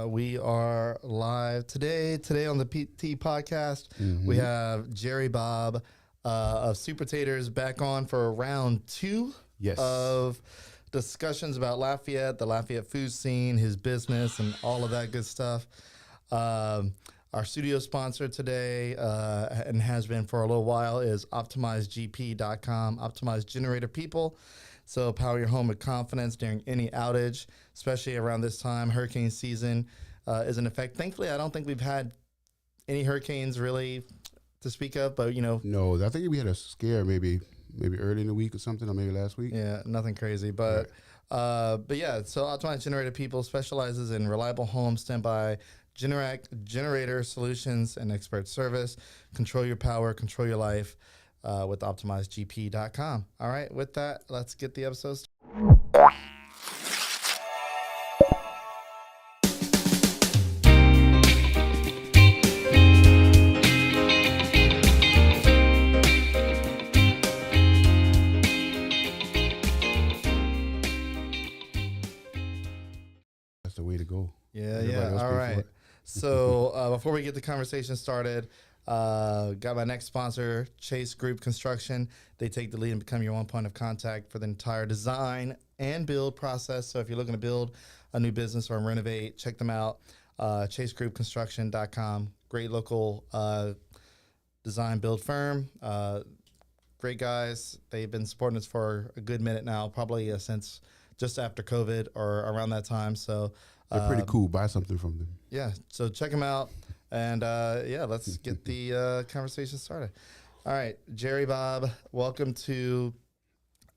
We are live today. Today on the PT podcast, we have Jerry Bobb of Super Taters back on for round 2 of discussions about Lafayette, the Lafayette food scene, his business, and all of that good stuff. Our studio sponsor today, and has been for a little while, is OptimizeGP.com, Optimize Generator People. So power your home with confidence during any outage, especially around this time. Hurricane season is in effect. Thankfully, I don't think we've had any hurricanes really to speak of, but you know. No, I think we had a scare maybe early in the week or something, or maybe last week. Yeah, nothing crazy, but yeah. So Optimize Generator People specializes in reliable home standby Generac generator solutions and expert service. Control your power, control your life. With OptimizeGP.com. All right, with that, let's get the episode started. That's the way to go. Yeah. All right. So before we get the conversation started, got my next sponsor, Chase Group Construction. They take the lead and become your one point of contact for the entire design and build process. So if you're looking to build a new business or renovate, check them out. ChaseGroupConstruction.com. Great local design build firm. Great guys. They've been supporting us for a good minute now, probably since just after COVID or around that time. So they're pretty cool. Buy something from them. Yeah. So check them out. And let's get the conversation started. All right, Jerry Bobb, welcome to,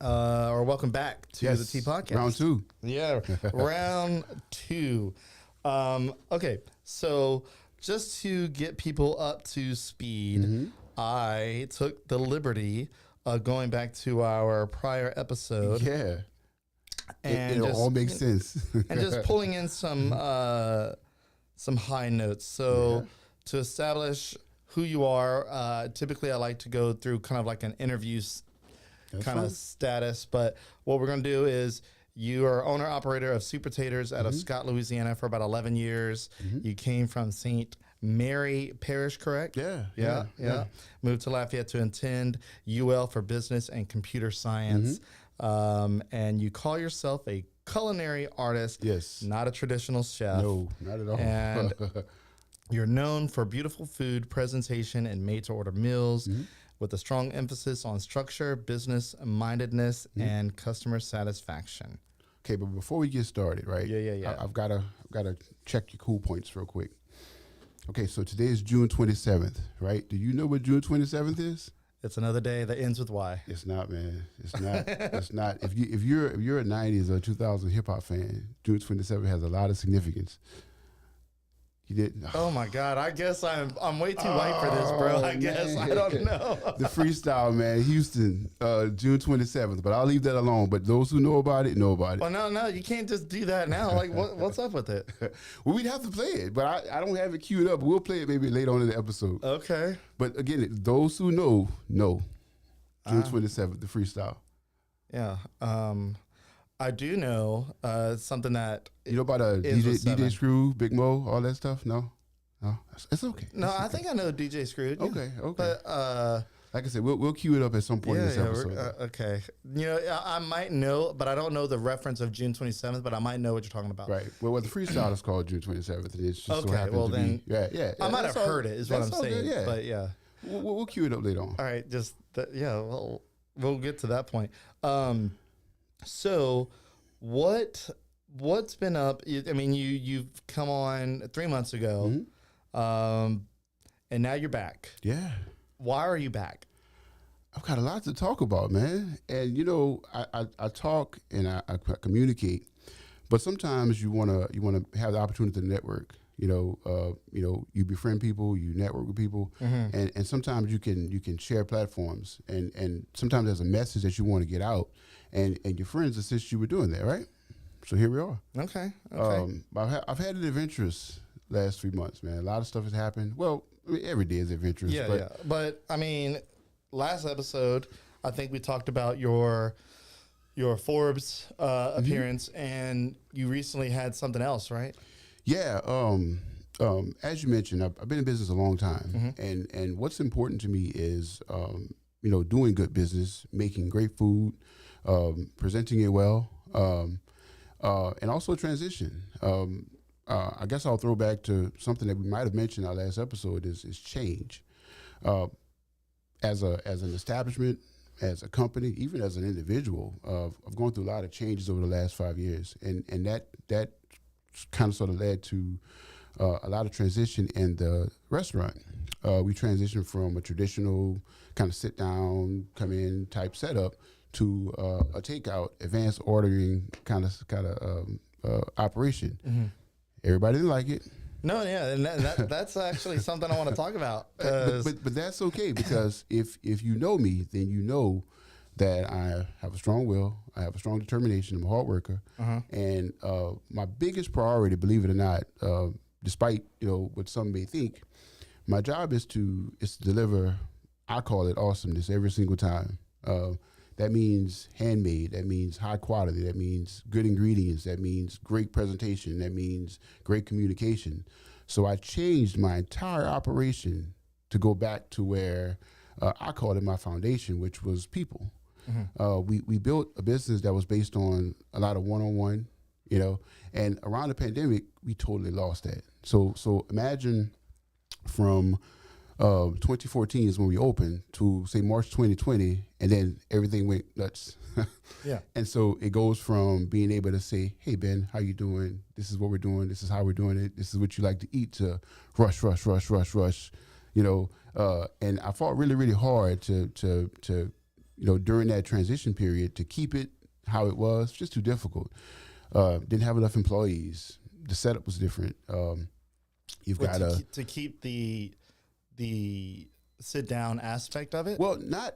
or welcome back to the T Podcast. Round 2. Yeah, round 2. Okay, so just to get people up to speed, I took the liberty of going back to our prior episode. Yeah, and it all makes sense. And just pulling in some high notes. So to establish who you are, typically I like to go through kind of like an interview kind of status. But what we're going to do is you are owner operator of Super Taters out of Scott, Louisiana for about 11 years. You came from St. Mary Parish, correct? Yeah. Moved to Lafayette to attend UL for business and computer science. And you call yourself a culinary artist. Yes. Not a traditional chef. No, not at all. And you're known for beautiful food presentation and made-to-order meals with a strong emphasis on structure, business-mindedness, and customer satisfaction. Okay, but before we get started, right? Yeah. I've got to check your cool points real quick. Okay, so today is June 27th, right? Do you know what June 27th is? It's another day that ends with Y. It's not, man. It's not. It's not. If you're a 90s or 2000 hip hop fan, June 27th has a lot of significance. You didn't. Oh my God! I guess I'm way too white for this, bro. I guess I don't know. The freestyle, man, Houston, June 27th. But I'll leave that alone. But those who know about it know about it. Well, no, you can't just do that now. Like, what's up with it? Well, we'd have to play it, but I don't have it queued up. We'll play it maybe later on in the episode. Okay. But again, those who know. June 27th, the freestyle. Yeah. I do know something that you know about DJ Screw, Big Mo, all that stuff. No, it's okay. No, I think I know DJ Screw. Yeah. Okay. But like I said, we'll cue it up at some point in this episode. Okay. You know, I might know, but I don't know the reference of June 27th. But I might know what you're talking about. Right. Well, the freestyle is called June 27th. It's just okay. So happens well, to then, be. Yeah. I might have heard it. Is what I'm saying. Good, yeah. But yeah, we'll cue it up later on. All right. Well, we'll get to that point. So. What's been up? I mean, you've come on 3 months ago, and now you're back. Yeah. Why are you back? I've got a lot to talk about, man. And you know, I talk and I communicate, but sometimes you wanna have the opportunity to network. You befriend people, you network with people, and sometimes you can share platforms, and sometimes there's a message that you want to get out, and your friends assist you with doing that, right? So here we are. Okay. I've had an adventurous last 3 months, man. A lot of stuff has happened. Well, I mean, every day is adventurous. Yeah. But I mean, last episode, I think we talked about your Forbes appearance, and you recently had something else, right? Yeah. As you mentioned, I've been in business a long time, and what's important to me is doing good business, making great food, presenting it well, and also transition. I guess I'll throw back to something that we might have mentioned in our last episode is change. As an establishment, as a company, even as an individual, I've gone through a lot of changes over the last 5 years, and that kind of sort of led to a lot of transition in the restaurant. We transitioned from a traditional kind of sit down, come in type setup to a takeout, advanced ordering kind of operation. Everybody didn't like it. No, yeah, and that's actually something I want to talk about. But that's okay, because if you know me, then you know that I have a strong will, I have a strong determination, I'm a hard worker, and my biggest priority, believe it or not, despite what some may think, my job is to deliver. I call it awesomeness every single time. That means handmade. That means high quality. That means good ingredients. That means great presentation. That means great communication. So I changed my entire operation to go back to where I called it my foundation, which was people. We built a business that was based on a lot of one-on-one, and around the pandemic, we totally lost that. So imagine from 2014 is when we opened to say March 2020, and then everything went nuts. Yeah. And so it goes from being able to say, "Hey Ben, how you doing? This is what we're doing. This is how we're doing it. This is what you like to eat," to rush. And I fought really, really hard to during that transition period to keep it how it was. Just too difficult. Didn't have enough employees. The setup was different. You've got to keep the sit down aspect of it. Well, not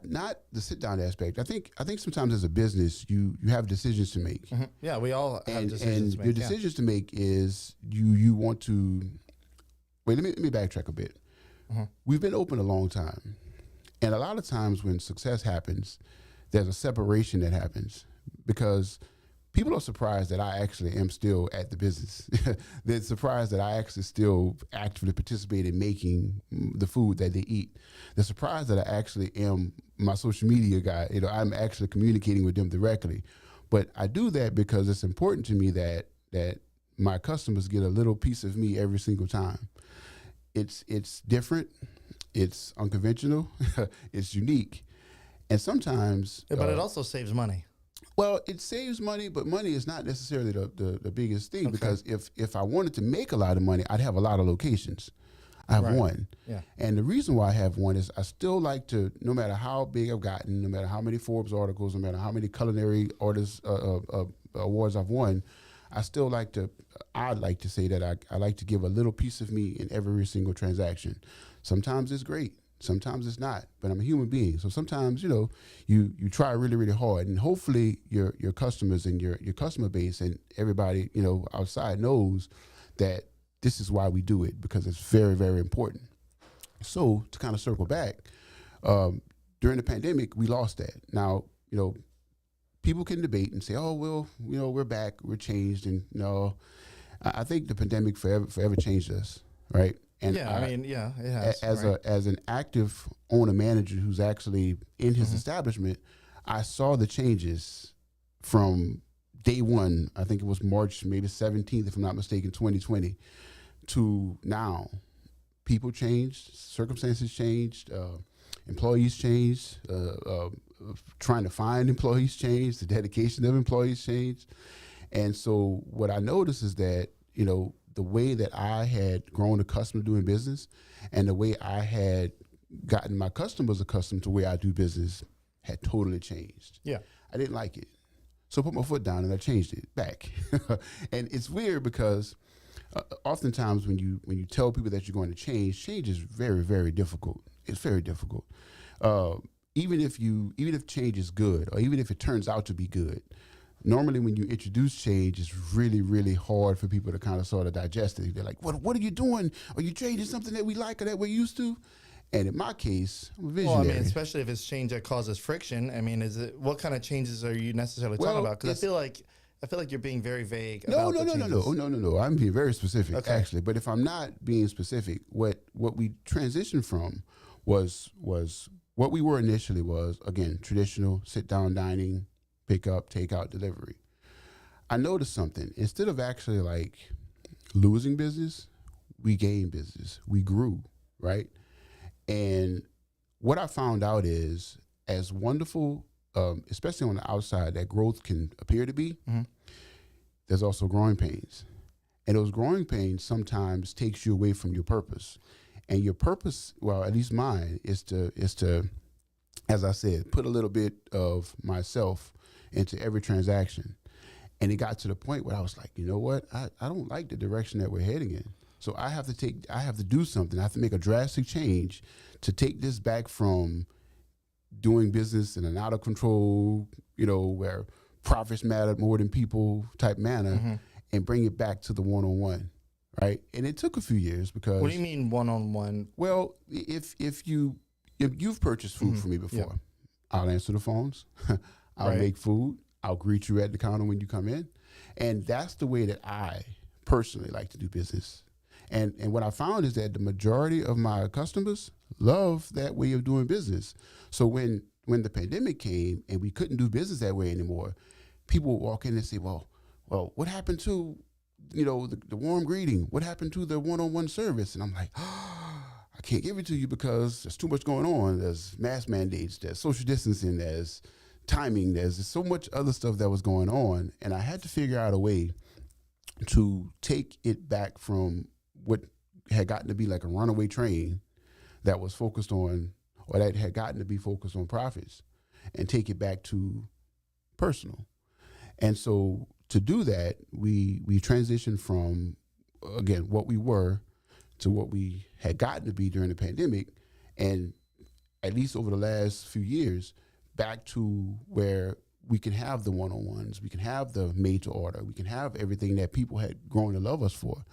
the sit down aspect. I think sometimes as a business you have decisions to make. Yeah, we all have decisions to make. Your decisions to make is you want to wait. Let me backtrack a bit. We've been open a long time, and a lot of times when success happens, there's a separation that happens because people are surprised that I actually am still at the business. They're surprised that I actually still actively participate in making the food that they eat. They're surprised that I actually am my social media guy. I'm actually communicating with them directly. But I do that because it's important to me that my customers get a little piece of me every single time. It's different. It's unconventional. It's unique. And sometimes... But it also saves money. Well, it saves money, but money is not necessarily the biggest thing, because if I wanted to make a lot of money, I'd have a lot of locations. I have one. Yeah. And the reason why I have one is I still like to, no matter how big I've gotten, no matter how many Forbes articles, no matter how many culinary awards I've won, I'd like to say that I like to give a little piece of me in every single transaction. Sometimes it's great. Sometimes it's not, but I'm a human being. So sometimes, you try really, really hard, and hopefully your customers and your customer base and everybody, outside knows that this is why we do it, because it's very, very important. So to kind of circle back, during the pandemic, we lost that. Now, people can debate and say, "Oh, well, we're back, we're changed," and I think the pandemic forever changed us, right? And it has. As an active owner manager who's actually in his establishment, I saw the changes from day one. I think it was March, maybe 17th, if I'm not mistaken, 2020, to now. People changed, circumstances changed, employees changed, trying to find employees changed, the dedication of employees changed. And so what I noticed is that, the way that I had grown accustomed to doing business and the way I had gotten my customers accustomed to the way I do business had totally changed. Yeah. I didn't like it. So I put my foot down and I changed it back. And it's weird because oftentimes when you tell people that you're going to change is very, very difficult. It's very difficult. Even if change is good, or even if it turns out to be good, normally when you introduce change, it's really, really hard for people to kind of sort of digest it. They're like, what are you doing? Are you changing something that we like or that we're used to? And in my case, I'm a visionary. Well, especially if it's change that causes friction. What kind of changes are you necessarily talking about? Because I feel like I feel like you're being very vague. No, about no, the no, no, changes. no. I'm being very specific, Okay. actually. But if I'm not being specific, what we transitioned from was what we were initially was, again, traditional sit down dining, pick up, take out, delivery. I noticed something. Instead of actually like losing business, we gained business. We grew, right? And what I found out is, as wonderful, especially on the outside, that growth can appear to be, there's also growing pains. And those growing pains sometimes takes you away from your purpose. And your purpose, well, at least mine, is to, as I said, put a little bit of myself into every transaction. And it got to the point where I was like, you know what? I don't like the direction that we're heading in. So I have to do something. I have to make a drastic change to take this back from doing business in an out of control, where profits matter more than people type manner, and bring it back to the one-on-one, right? And it took a few years because. What do you mean one-on-one? Well, if you've purchased food from me before, I'll answer the phones, I'll make food, I'll greet you at the counter when you come in, and that's the way that I personally like to do business. And what I found is that the majority of my customers love that way of doing business. So when the pandemic came and we couldn't do business that way anymore, people would walk in and say, well, what happened to, the warm greeting? What happened to the one-on-one service? And I'm like, I can't give it to you because there's too much going on. There's mask mandates, there's social distancing, there's timing, there's so much other stuff that was going on. And I had to figure out a way to take it back from what had gotten to be like a runaway train that was focused on, or that had gotten to be focused on profits, and take it back to personal. And so to do that, we transitioned from, again, what we were to what we had gotten to be during the pandemic, and at least over the last few years, back to where we can have the one-on-ones, we can have the made to order, we can have everything that people had grown to love us for.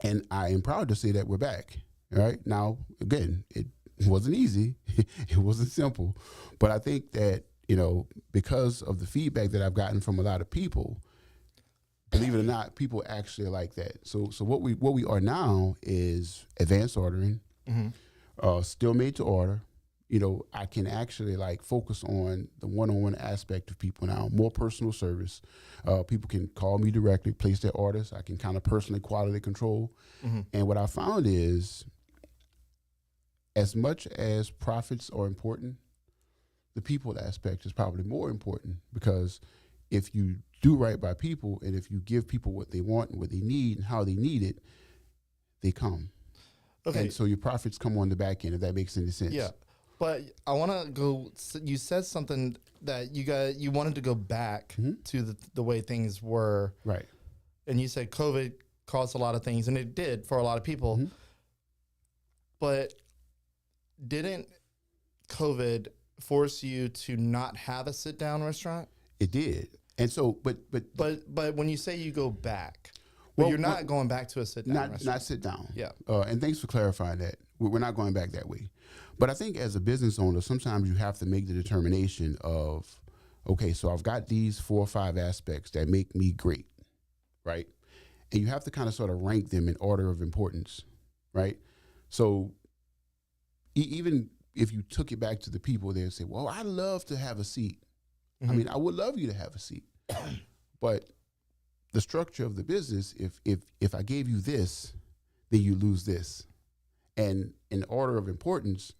And I am proud to say that we're back. Right now, again, it wasn't easy, it wasn't simple, but I think that because of the feedback that I've gotten from a lot of people, believe it or not, people actually like that. So what we are now is advanced ordering, still made to order. I can actually like focus on the one-on-one aspect of people now, more personal service. People can call me directly, place their orders. I can kind of personally quality control. And what I found is, as much as profits are important, the people aspect is probably more important, because if you do right by people, and if you give people what they want and what they need and how they need it, they come. Okay. And so your profits come on the back end, if that makes any sense. Yeah. But I want to go, you said something that you wanted to go back to the way things were. Right. And you said COVID caused a lot of things, and it did for a lot of people. But didn't COVID force you to not have a sit-down restaurant? It did. And so, but when you say you go back, well, you're not going back to a sit-down restaurant. Not sit down. Yeah. And thanks for clarifying that. We're not going back that way. But I think as a business owner, sometimes you have to make the determination of, okay, so I've got these 4 or 5 aspects that make me great, right? And you have to kind of sort of rank them in order of importance, right? So even if you took it back to the people, they'd say, well, I'd love to have a seat. I mean, I would love you to have a seat. But the structure of the business, if I gave you this, then you lose this. And in order of importance,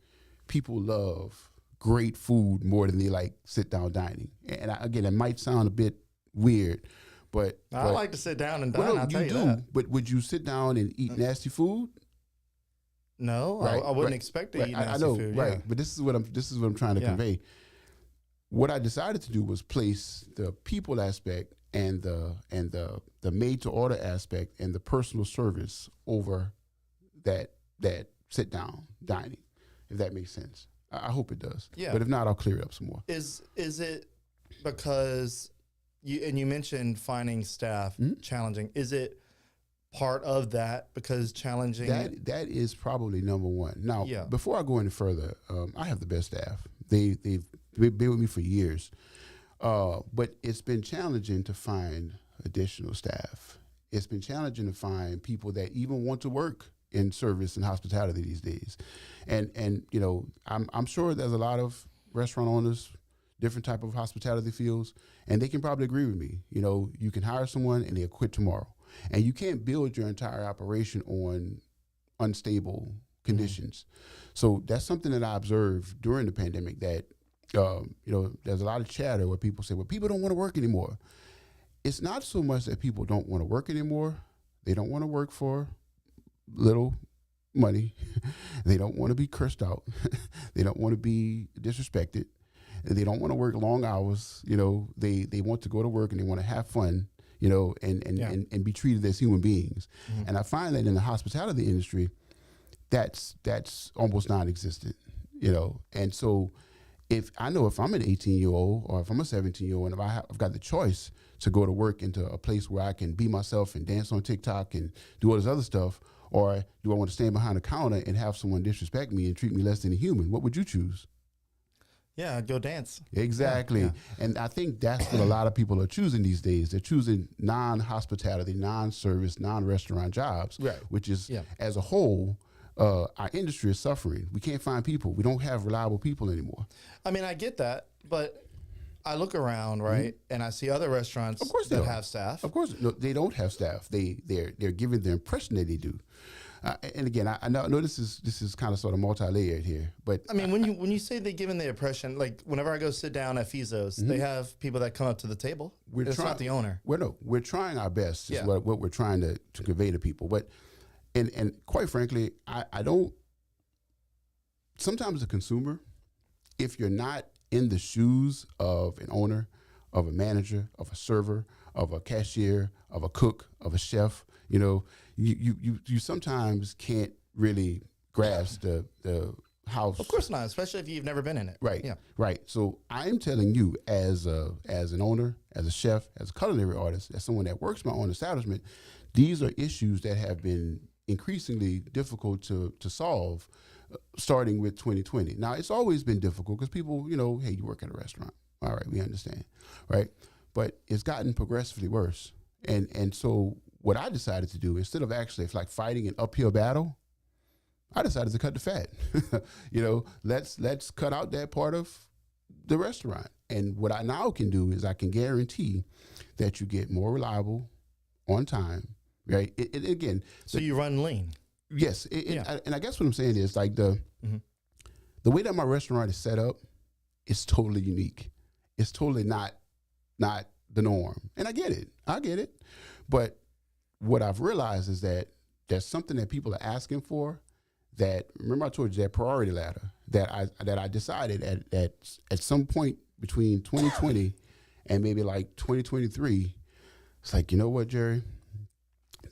people love great food more than they like sit-down dining. And again, it might sound a bit weird, but I like to sit down and dine. Well, I'll tell you that. But would you sit down and eat nasty food? No, right, I wouldn't expect to eat nasty I know, food. right? Yeah. But this is what I'm trying to convey. What I decided to do was place the people aspect and the made to order aspect and the personal service over that sit down dining, if that makes sense. I hope it does. Yeah. But if not, I'll clear it up some more. Is it because you mentioned finding staff challenging? Is it part of that, because challenging that is probably number one. Now, before I go any further, I have the best staff. They've been with me for years. But it's been challenging to find additional staff. It's been challenging to find people that even want to work in service and hospitality these days. And you know, I'm sure there's a lot of restaurant owners, different type of hospitality fields, and they can probably agree with me. You know, you can hire someone and they'll quit tomorrow. And you can't build your entire operation on unstable conditions. So that's something that I observed during the pandemic, that you know, there's a lot of chatter where people say, well, people don't want to work anymore. It's not so much that people don't want to work anymore. They don't want to work for little money. They don't want to be cursed out. They don't want to be disrespected. They don't want to work long hours. You know, they want to go to work and they want to have fun, you know, and be treated as human beings. And I find that in the hospitality industry, that's almost non-existent, you know. And so if I'm an 18-year-old or if I'm a 17-year-old and if I've got the choice to go to work into a place where I can be myself and dance on TikTok and do all this other stuff, or do I want to stand behind a counter and have someone disrespect me and treat me less than a human? What would you choose? Yeah, I'd go dance. Exactly. Yeah. And I think that's what a lot of people are choosing these days. They're choosing non-hospitality, non-service, non-restaurant jobs, right, which is, as a whole, our industry is suffering. We can't find people. We don't have reliable people anymore. I mean, I get that, but I look around, right, and I see other restaurants that have staff. Of course, no, they don't have staff. They're giving the impression that they do. And again, I know this is kind of sort of multi-layered here, but I mean, when you say they're giving the impression, like whenever I go sit down at Fizzo's, they have people that come up to the table. It's not the owner. We're trying our best. Is what we're trying to convey to people. But and quite frankly, I don't. Sometimes as a consumer, if you're not in the shoes of an owner, of a manager, of a server, of a cashier, of a cook, of a chef, you know, you sometimes can't really grasp the house. Of course not, especially if you've never been in it. Right. Yeah. Right. So I'm telling you, as an owner, as a chef, as a culinary artist, as someone that works my own establishment, these are issues that have been increasingly difficult to solve, starting with 2020. Now, it's always been difficult because people, you know, hey, you work at a restaurant. All right, we understand. Right. But it's gotten progressively worse. And so what I decided to do, instead of actually like fighting an uphill battle, I decided to cut the fat. You know, let's cut out that part of the restaurant. And what I now can do is I can guarantee that you get more reliable, on time, right? Again. So you run lean. Yes. And I guess what I'm saying is like the way that my restaurant is set up is totally unique. It's totally not the norm. And I get it. But what I've realized is that there's something that people are asking for, that, remember I told you that priority ladder that I decided at some point between 2020 and maybe like 2023, it's like, you know what, Jerry?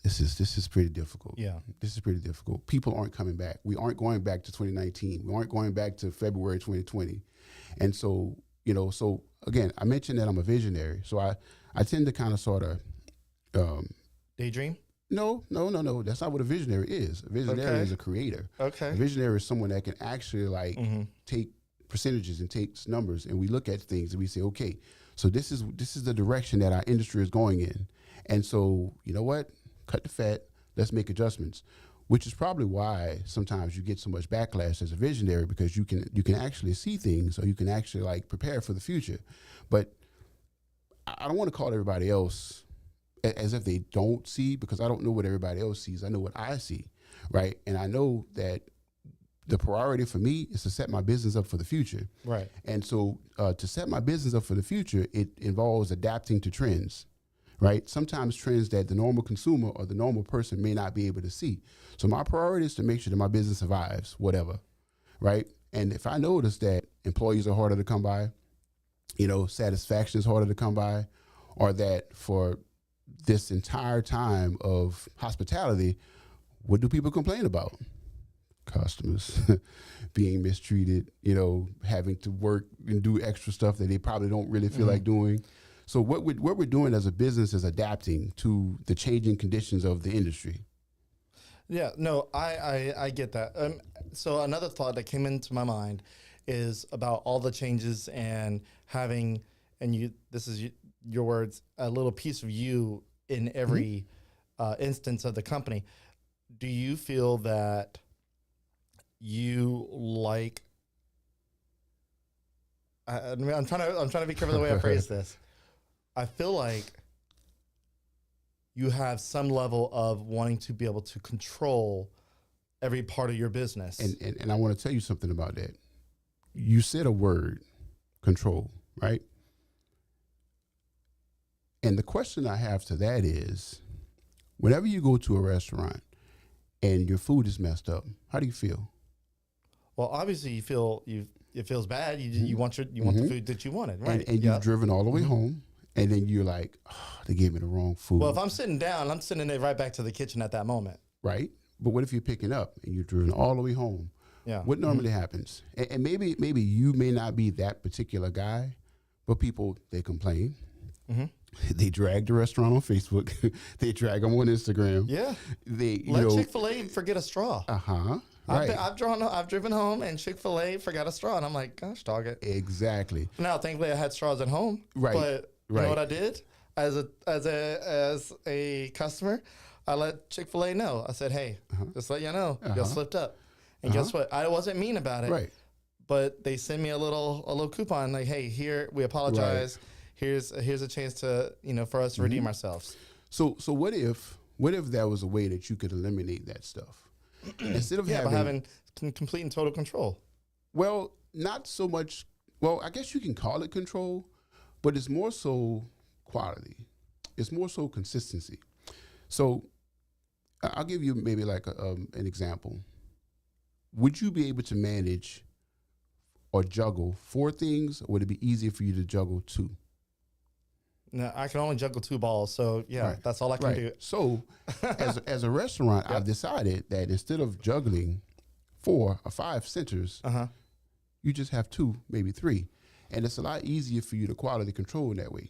This is pretty difficult. Yeah. This is pretty difficult. People aren't coming back. We aren't going back to 2019. We aren't going back to February 2020. And so, you know, so again, I mentioned that I'm a visionary. So I tend to kind of sort of daydream? No. That's not what a visionary is. A visionary is a creator. Okay. A visionary is someone that can actually like take percentages and take numbers, and we look at things and we say, okay, so this is the direction that our industry is going in. And so, you know what? Cut the fat. Let's make adjustments. Which is probably why sometimes you get so much backlash as a visionary, because you can actually see things, or you can actually like prepare for the future. But I don't want to call everybody else as if they don't see, because I don't know what everybody else sees. I know what I see, right? And I know that the priority for me is to set my business up for the future. Right. And so to set my business up for the future, it involves adapting to trends, right? Sometimes trends that the normal consumer or the normal person may not be able to see. So my priority is to make sure that my business survives, whatever, right? And if I notice that employees are harder to come by, you know, satisfaction is harder to come by, or that for this entire time of hospitality, what do people complain about? Customers being mistreated, you know, having to work and do extra stuff that they probably don't really feel like doing. So what we're doing as a business is adapting to the changing conditions of the industry. Yeah, no, I get that. So another thought that came into my mind is about all the changes and having and this is your words, a little piece of you in every instance of the company. Do you feel that you like? I mean, I'm trying to be careful the way I phrase this. I feel like you have some level of wanting to be able to control every part of your business. And I want to tell you something about that. You said a word, control, right? And the question I have to that is, whenever you go to a restaurant and your food is messed up, how do you feel? Well, obviously it feels bad. You want the food that you wanted, right? And you've driven all the way home, and then you're like, oh, they gave me the wrong food. Well, if I'm sitting down, I'm sending it right back to the kitchen at that moment. Right. But what if you're picking up and you're driven all the way home? Yeah. What normally happens? And maybe you may not be that particular guy, but people, they complain. They drag the restaurant on Facebook. They drag them on Instagram. Yeah. They let Chick-fil-A forget a straw. Right. I've driven home and Chick-fil-A forgot a straw, and I'm like, gosh, dog it. Exactly. Now, thankfully, I had straws at home. Right. But you know what I did as a customer? I let Chick-fil-A know. I said, hey, just let you know, you slipped up. And guess what? I wasn't mean about it. Right. But they send me a little coupon like, hey, here, we apologize. Right. Here's a chance to, for us to redeem ourselves. So what if that was a way that you could eliminate that stuff? Instead of having complete and total control. Well, not so much. Well, I guess you can call it control, but it's more so quality. It's more so consistency. So I'll give you maybe like an example. Would you be able to manage or juggle 4 things, or would it be easier for you to juggle 2? No, I can only juggle 2 balls, so that's all I can do. So, as a restaurant, I've decided that instead of juggling 4 or 5 centers, you just have 2, maybe 3, and it's a lot easier for you to quality control in that way.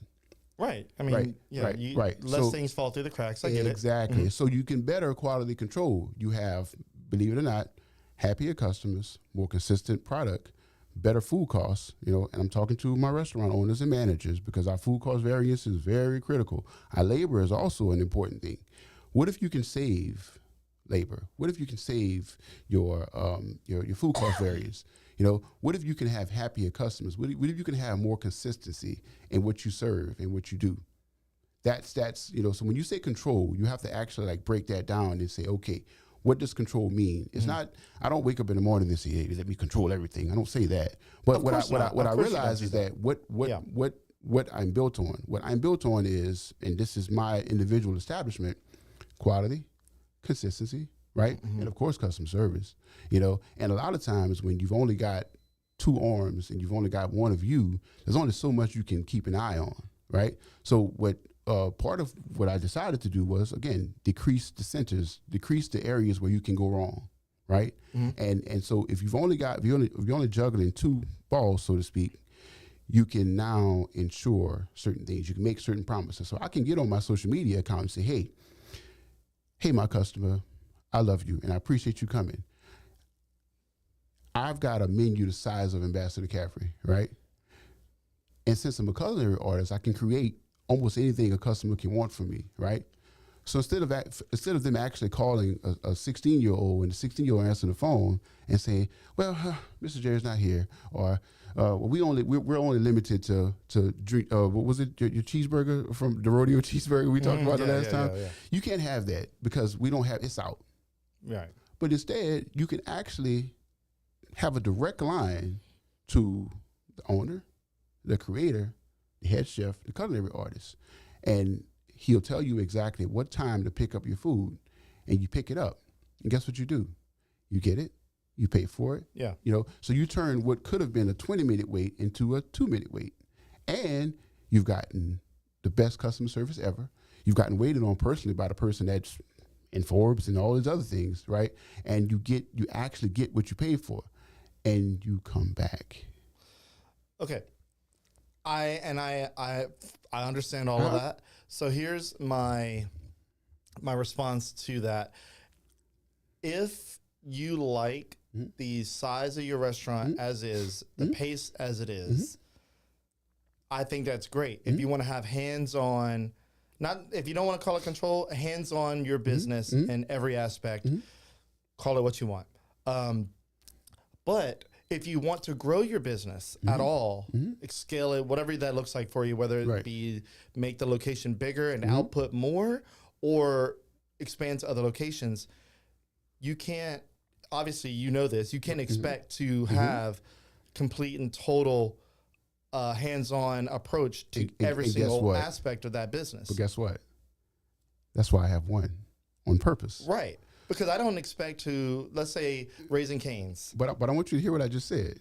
Right. I mean, less things fall through the cracks. I get it. Exactly. So you can better quality control. You have, believe it or not, happier customers, more consistent product, better food costs, and I'm talking to my restaurant owners and managers because our food cost variance is very critical. Our labor is also an important thing. What if you can save labor? What if you can save your food cost variance? What if you can have happier customers? What if you can have more consistency in what you serve and what you do? That's so when you say control, you have to actually like break that down and say, okay, what does control mean? It's not. I don't wake up in the morning and say, "Hey, let me control everything." I don't say that. But what I realize is that what I'm built on. What I'm built on is, and this is my individual establishment: quality, consistency, right, and of course customer service. And a lot of times when you've only got 2 arms and you've only got one of you, there's only so much you can keep an eye on, right? So what part of what I decided to do was, again, decrease the centers, decrease the areas where you can go wrong, right? And so if you're only juggling 2 balls, so to speak, you can now ensure certain things. You can make certain promises. So I can get on my social media account and say, hey, my customer, I love you and I appreciate you coming. I've got a menu the size of Ambassador Caffrey, right? And since I'm a culinary artist, I can create almost anything a customer can want from me, right? So instead of them actually calling a 16-year-old and the 16-year-old answering the phone and saying, "Well, Mr. Jerry's not here," or we're only limited to drink. What was it? Your cheeseburger from the rodeo cheeseburger we talked about the last time. Yeah. You can't have that because we don't have it's out. Right. But instead, you can actually have a direct line to the owner, the creator, the head chef, the culinary artist, and he'll tell you exactly what time to pick up your food, and you pick it up. And guess what you do? You get it, you pay for it. Yeah. So you turn what could have been a 20-minute wait into a 2-minute wait. And you've gotten the best customer service ever. You've gotten waited on personally by the person that's in Forbes and all these other things, right? And you actually get what you paid for, and you come back. Okay. I understand all of that. So here's my response to that. If you like the size of your restaurant as is, the pace as it is, I think that's great. If you want to have hands-on, not if you don't want to call it control, hands-on your business in every aspect, call it what you want. But if you want to grow your business at all, scale it, whatever that looks like for you, whether it be make the location bigger and output more or expand to other locations, you can't, obviously, you know this, you can't expect to have complete and total hands-on approach to every single aspect of that business. But guess what? That's why I have one on purpose. Right. Because I don't expect to, let's say, Raising Cane's. But I want you to hear what I just said.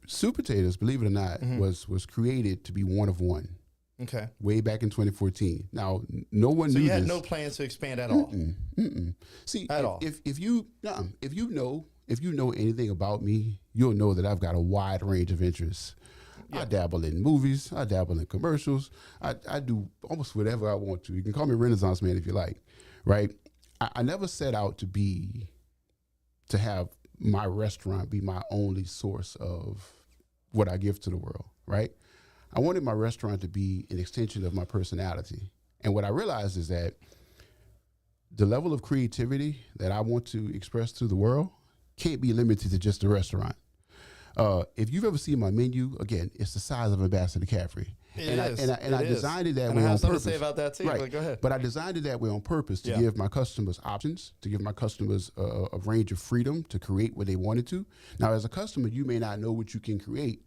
Super Taters, believe it or not, was created to be one of one. Okay. Way back in 2014. Now, no one knew this. So you had no plans to expand at all? See, at all. If you know anything about me, you'll know that I've got a wide range of interests. Yeah. I dabble in movies. I dabble in commercials. I do almost whatever I want to. You can call me a Renaissance man if you like, right? I never set out to have my restaurant be my only source of what I give to the world, right? I wanted my restaurant to be an extension of my personality. And what I realized is that the level of creativity that I want to express to the world can't be limited to just the restaurant. If you've ever seen my menu, again, it's the size of Ambassador Caffrey. I designed it that way on purpose. I have something to say about that too. Right. Go ahead. But I designed it that way on purpose to give my customers options, to give my customers a range of freedom to create what they wanted to. Now, as a customer, you may not know what you can create,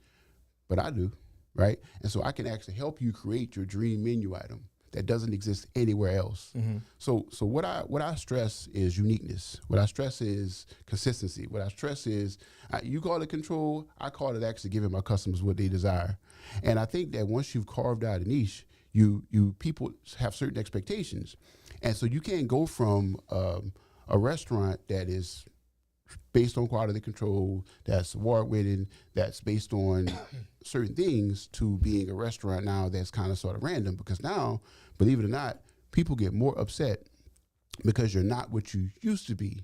but I do, right? And so I can actually help you create your dream menu item that doesn't exist anywhere else. So what I stress is uniqueness. What I stress is consistency. What I stress is, you call it control, I call it actually giving my customers what they desire. And I think that once you've carved out a niche, you people have certain expectations. And so you can't go from a restaurant that is based on quality control, that's award-winning, that's based on certain things, to being a restaurant now that's kind of sort of random. Because now, believe it or not, people get more upset because you're not what you used to be.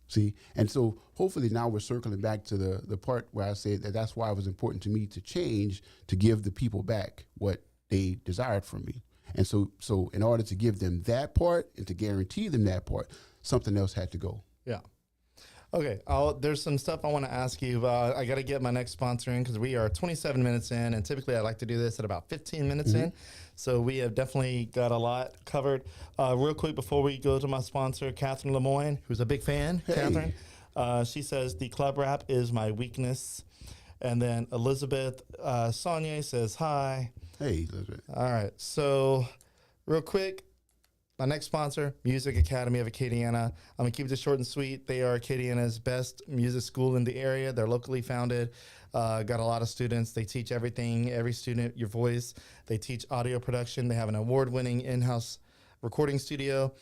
See? And so hopefully now we're circling back to the part where I said that that's why it was important to me to change, to give the people back what they desired from me. And so in order to give them that part and to guarantee them that part, something else had to go. Yeah. Okay, there's some stuff I want to ask you about. I got to get my next sponsor in because we are 27 minutes in, and typically I like to do this at about 15 minutes in. So we have definitely got a lot covered. Real quick before we go to my sponsor, Catherine Lemoyne, who's a big fan. Hey. Catherine, she says, the club wrap is my weakness. And then Elizabeth Saunier says, hi. Hey, Elizabeth. All right, so real quick, my next sponsor, Music Academy of Acadiana. I'm going to keep this short and sweet. They are Acadiana's best music school in the area. They're locally founded, got a lot of students. They teach everything, every student, your voice. They teach audio production. They have an award-winning in-house recording studio.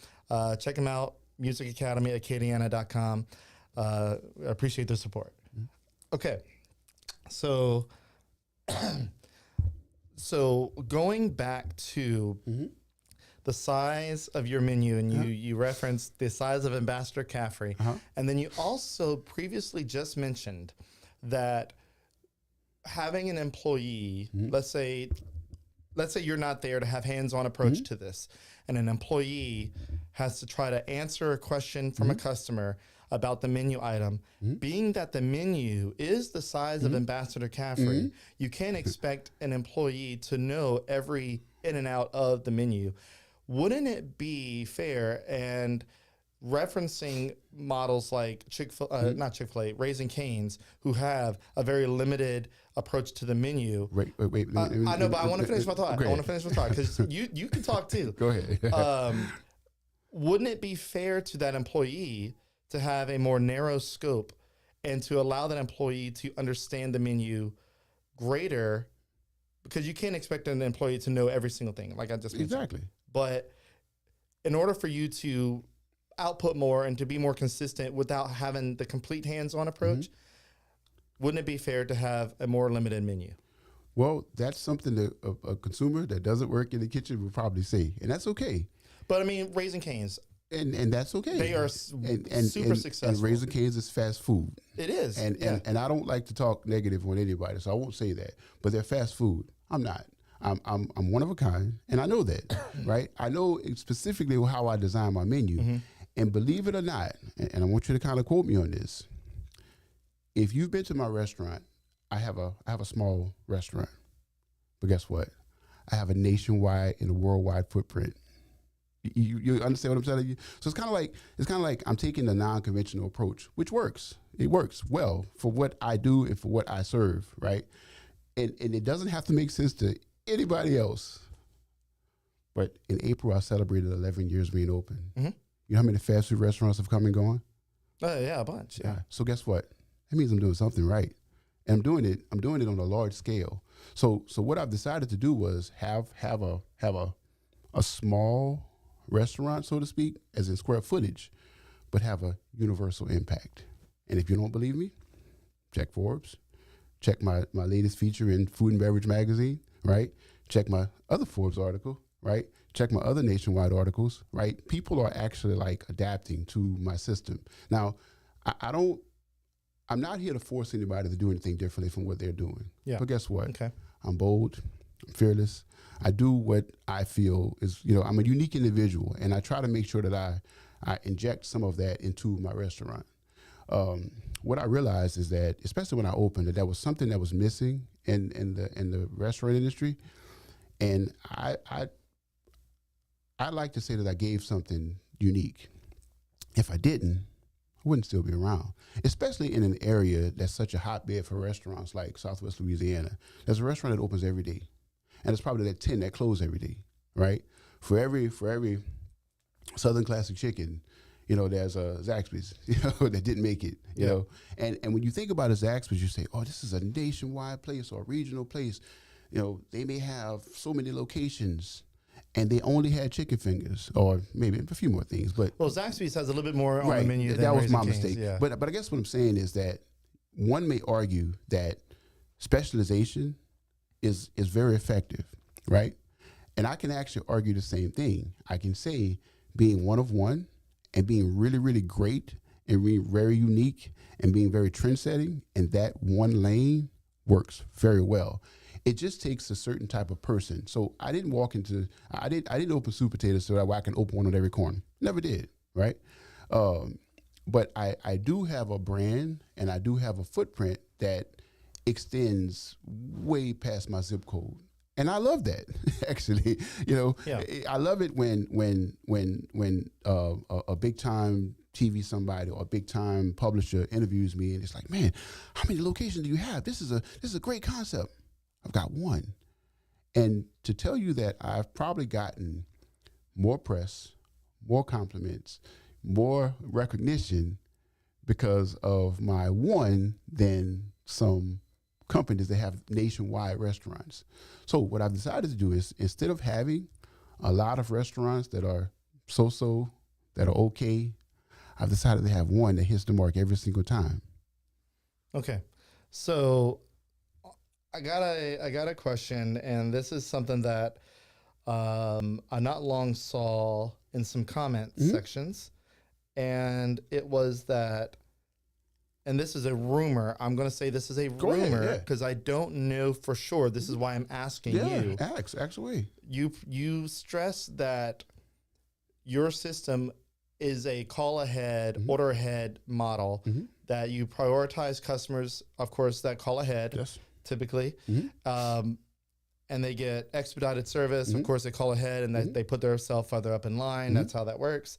Check them out, Music Academy, Acadiana.com. I appreciate their support. Okay, so going back to the size of your menu, and you referenced the size of Ambassador Caffrey, and then you also previously just mentioned that having an employee, let's say you're not there to have hands-on approach to this, and an employee has to try to answer a question from a customer about the menu item, being that the menu is the size of Ambassador Caffrey, you can't expect an employee to know every in and out of the menu. Wouldn't it be fair, and referencing models like not Chick-fil-A, Raising Cane's, who have a very limited approach to the menu? Wait. I know, but I want to finish my thought. Because you can talk too. Go ahead. Wouldn't it be fair to that employee to have a more narrow scope and to allow that employee to understand the menu greater? Because you can't expect an employee to know every single thing, like I just mentioned. Exactly. But in order for you to output more and to be more consistent without having the complete hands-on approach, wouldn't it be fair to have a more limited menu? Well, that's something that a consumer that doesn't work in the kitchen would probably say, and that's okay. But I mean, Raising Cane's, and that's okay. They are super successful. And Raising Cane's is fast food. It is. And I don't like to talk negative on anybody, so I won't say that. But they're fast food. I'm not. I'm one of a kind, and I know that, right? I know specifically how I design my menu, and believe it or not, and I want you to kind of quote me on this. If you've been to my restaurant, I have a small restaurant, but guess what? I have a nationwide and a worldwide footprint. You understand what I'm telling you? So it's kind of like I'm taking the non-conventional approach, which works. It works well for what I do and for what I serve, right? And it doesn't have to make sense to anybody else. But in April, I celebrated 11 years being open. You know how many fast food restaurants have come and gone? Yeah, a bunch. Yeah. So guess what? That means I'm doing something right, and I'm doing it on a large scale. So what I've decided to do was have a small restaurant, so to speak, as in square footage, but have a universal impact. And if you don't believe me, check Forbes, check my latest feature in Food and Beverage magazine, right? Check my other Forbes article, right? Check my other nationwide articles, right? People are actually like adapting to my system. Now, I'm not here to force anybody to do anything differently from what they're doing. Yeah. But guess what? Okay. I'm bold, I'm fearless. I do what I feel is, I'm a unique individual, and I try to make sure that I inject some of that into my restaurant. What I realized is that, especially when I opened, that was something that was missing in the restaurant industry, and I like to say that I gave something unique. If I didn't, I wouldn't still be around, especially in an area that's such a hotbed for restaurants like Southwest Louisiana. There's a restaurant that opens every day, and it's probably that 10 that close every day, right? For every Southern Classic Chicken, there's a Zaxby's, that didn't make it, you know. And when you think about a Zaxby's, you say, oh, this is a nationwide place or a regional place. They may have so many locations, and they only had chicken fingers, or maybe a few more things. But Zaxby's has a little bit more on right, the menu. That was my King's, mistake. yeah. But I guess what I'm saying is that one may argue that specialization is very effective, right? And I can actually argue the same thing. I can say being one of one and being really, really great and being very unique and being very trend-setting in that one lane works very well. It just takes a certain type of person. So I didn't open Super Taters so that I can open one on every corner. Never did, right? But I do have a brand, and I do have a footprint that extends way past my zip code. And I love that, actually. I love it when a big time TV somebody or a big time publisher interviews me, and it's like, man, how many locations do you have? This is a great concept. I've got one. And to tell you that I've probably gotten more press, more compliments, more recognition because of my one than some companies that have nationwide restaurants. So what I've decided to do is, instead of having a lot of restaurants that are so-so, that are okay, I've decided to have one that hits the mark every single time. Okay. So I got a question, and this is something that I not long saw in some comment sections, and it was that, and this is a rumor. I'm going to say this is a rumor because I don't know for sure. This is why I'm asking you. Ask away. You stress that your system is a call ahead, order ahead model, that you prioritize customers, of course, that call ahead. Yes. Typically, and they get expedited service. Of course, they call ahead and they put themselves further up in line. That's how that works.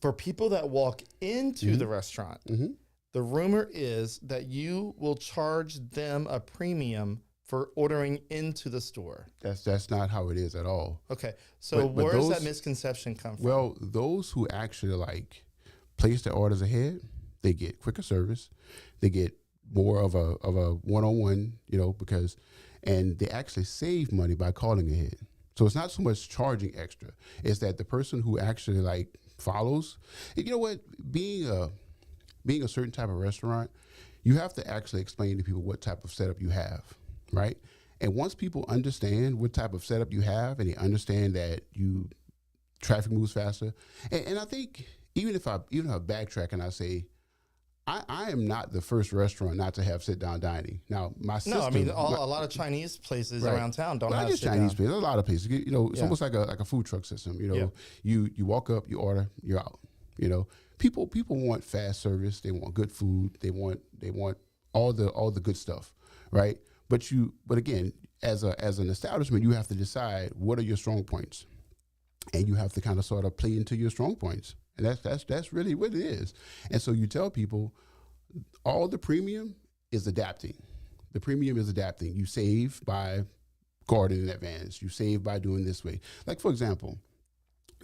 For people that walk into the restaurant, the rumor is that you will charge them a premium for ordering into the store. That's not how it is at all. Okay, so where does that misconception come from? Well, those who actually place their orders ahead, they get quicker service. They get more of a one-on-one, and they actually save money by calling ahead. So it's not so much charging extra. It's that the person who actually follows, you know what, being a certain type of restaurant, you have to actually explain to people what type of setup you have, right? And once people understand what type of setup you have, and they understand that traffic moves faster, and I think even if I backtrack and I say, I am not the first restaurant not to have sit down dining. Now my system, No, I mean a lot of Chinese places around town don't have just sit Chinese down. places. A lot of places. You know, it's almost like a food truck system. You know, you walk up, you order, you're out. You know, people want fast service. They want good food. They want all the good stuff, right? But again, as an establishment, you have to decide what are your strong points, and you have to kind of sort of play into your strong points, and that's really what it is. And so you tell people, all the premium is adapting. The premium is adapting. You save by guarding in advance. You save by doing this way. Like for example,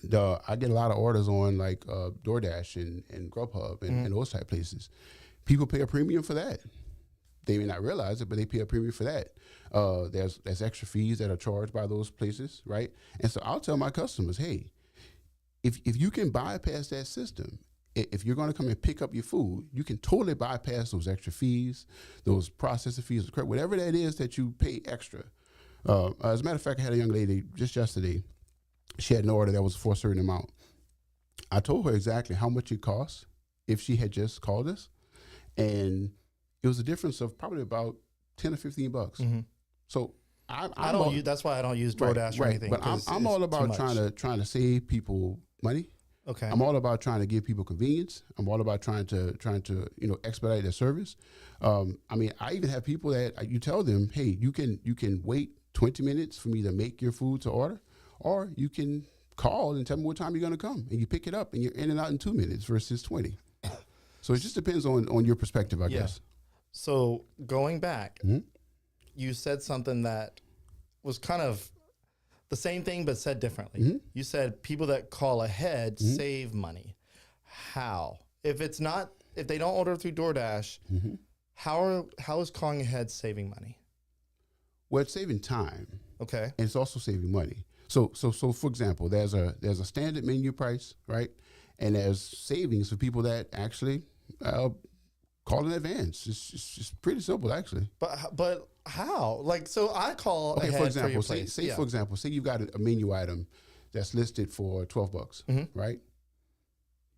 I get a lot of orders on like DoorDash and Grubhub and those type places. People pay a premium for that. They may not realize it, but they pay a premium for that. There's extra fees that are charged by those places, right? And so I'll tell my customers, hey, if you can bypass that system, if you're going to come and pick up your food, you can totally bypass those extra fees, those processing fees, whatever that is that you pay extra. As a matter of fact, I had a young lady just yesterday. She had an order that was for a certain amount. I told her exactly how much it cost if she had just called us, and it was a difference of probably about $10 or $15. Mm-hmm. So that's why I don't use DoorDash or anything. But I'm all about trying to save people money. Okay. I'm all about trying to give people convenience. I'm all about trying to expedite their service. I mean, I even have people that you tell them, hey, you can wait 20 minutes for me to make your food to order, or you can call and tell me what time you're going to come, and you pick it up and you're in and out in 2 minutes versus 20. So it just depends on your perspective, I guess. So going back, you said something that was kind of the same thing but said differently. Mm-hmm. You said people that call ahead save money. How? If they don't order through DoorDash, how is calling ahead saving money? Well, it's saving time. Okay. And it's also saving money. So for example, there's a standard menu price, right? And there's savings for people that actually call in advance. It's just pretty simple, actually. But how? Like, so I call ahead for example, for your place. For example, say you've got a menu item that's listed for $12, right?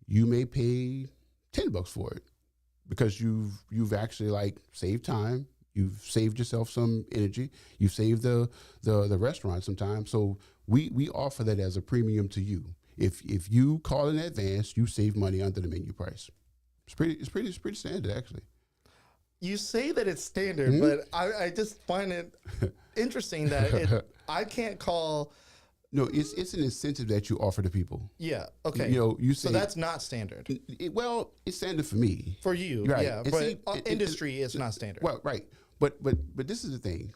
You may pay $10 for it because you've actually like saved time. You've saved yourself some energy. You've saved the restaurant some time. So we offer that as a premium to you. If you call in advance, you save money under the menu price. It's pretty standard, actually. You say that it's standard, but I just find it interesting that I can't call. No, it's an incentive that you offer to people. Yeah. Okay. You say, so that's not standard. It's standard for me. For you, right. Yeah. And but industry is not standard. Well, right. But this is the thing.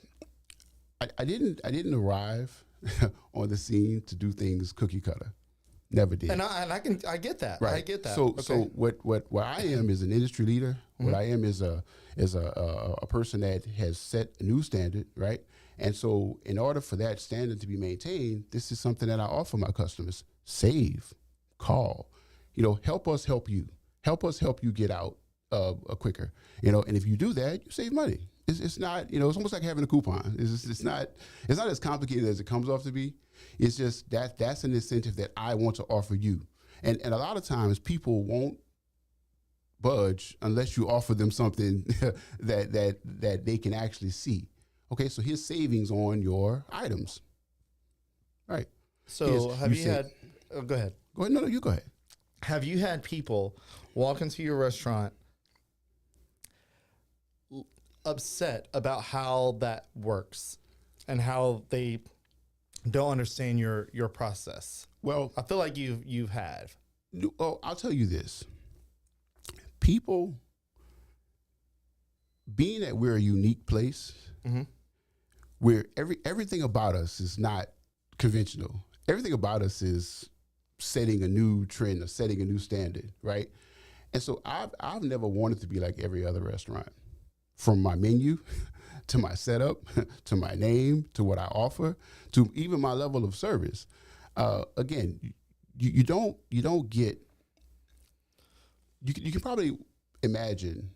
I didn't arrive on the scene to do things cookie cutter. Never did. And I get that. Right. I get that. So what I am is an industry leader. What I am is a person that has set a new standard, right? And so in order for that standard to be maintained, this is something that I offer my customers. Save, call, help us help you. Help us help you get out quicker. And if you do that, you save money. It's not, it's almost like having a coupon. It's not as complicated as it comes off to be. It's just that's an incentive that I want to offer you. And a lot of times people won't budge unless you offer them something that they can actually see. Okay, so here's savings on your items. Right. So have you had go ahead. Go ahead. No, you go ahead. Have you had people walk into your restaurant upset about how that works and how they don't understand your process? Well, I feel like you've had. Well, I'll tell you this. People, being that we're a unique place, where everything about us is not conventional. Everything about us is setting a new trend or setting a new standard, right? And so I've never wanted to be like every other restaurant. From my menu to my setup, to my name, to what I offer, to even my level of service. Again, you don't get. You can probably imagine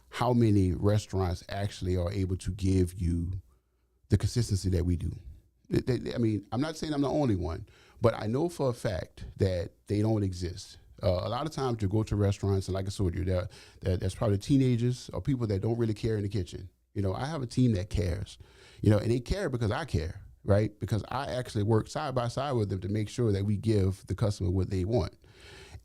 how many restaurants actually are able to give you the consistency that we do. I mean, I'm not saying I'm the only one, but I know for a fact that they don't exist. A lot of times you go to restaurants, and like I told you, that's probably teenagers or people that don't really care in the kitchen. I have a team that cares, and they care because I care, right? Because I actually work side by side with them to make sure that we give the customer what they want.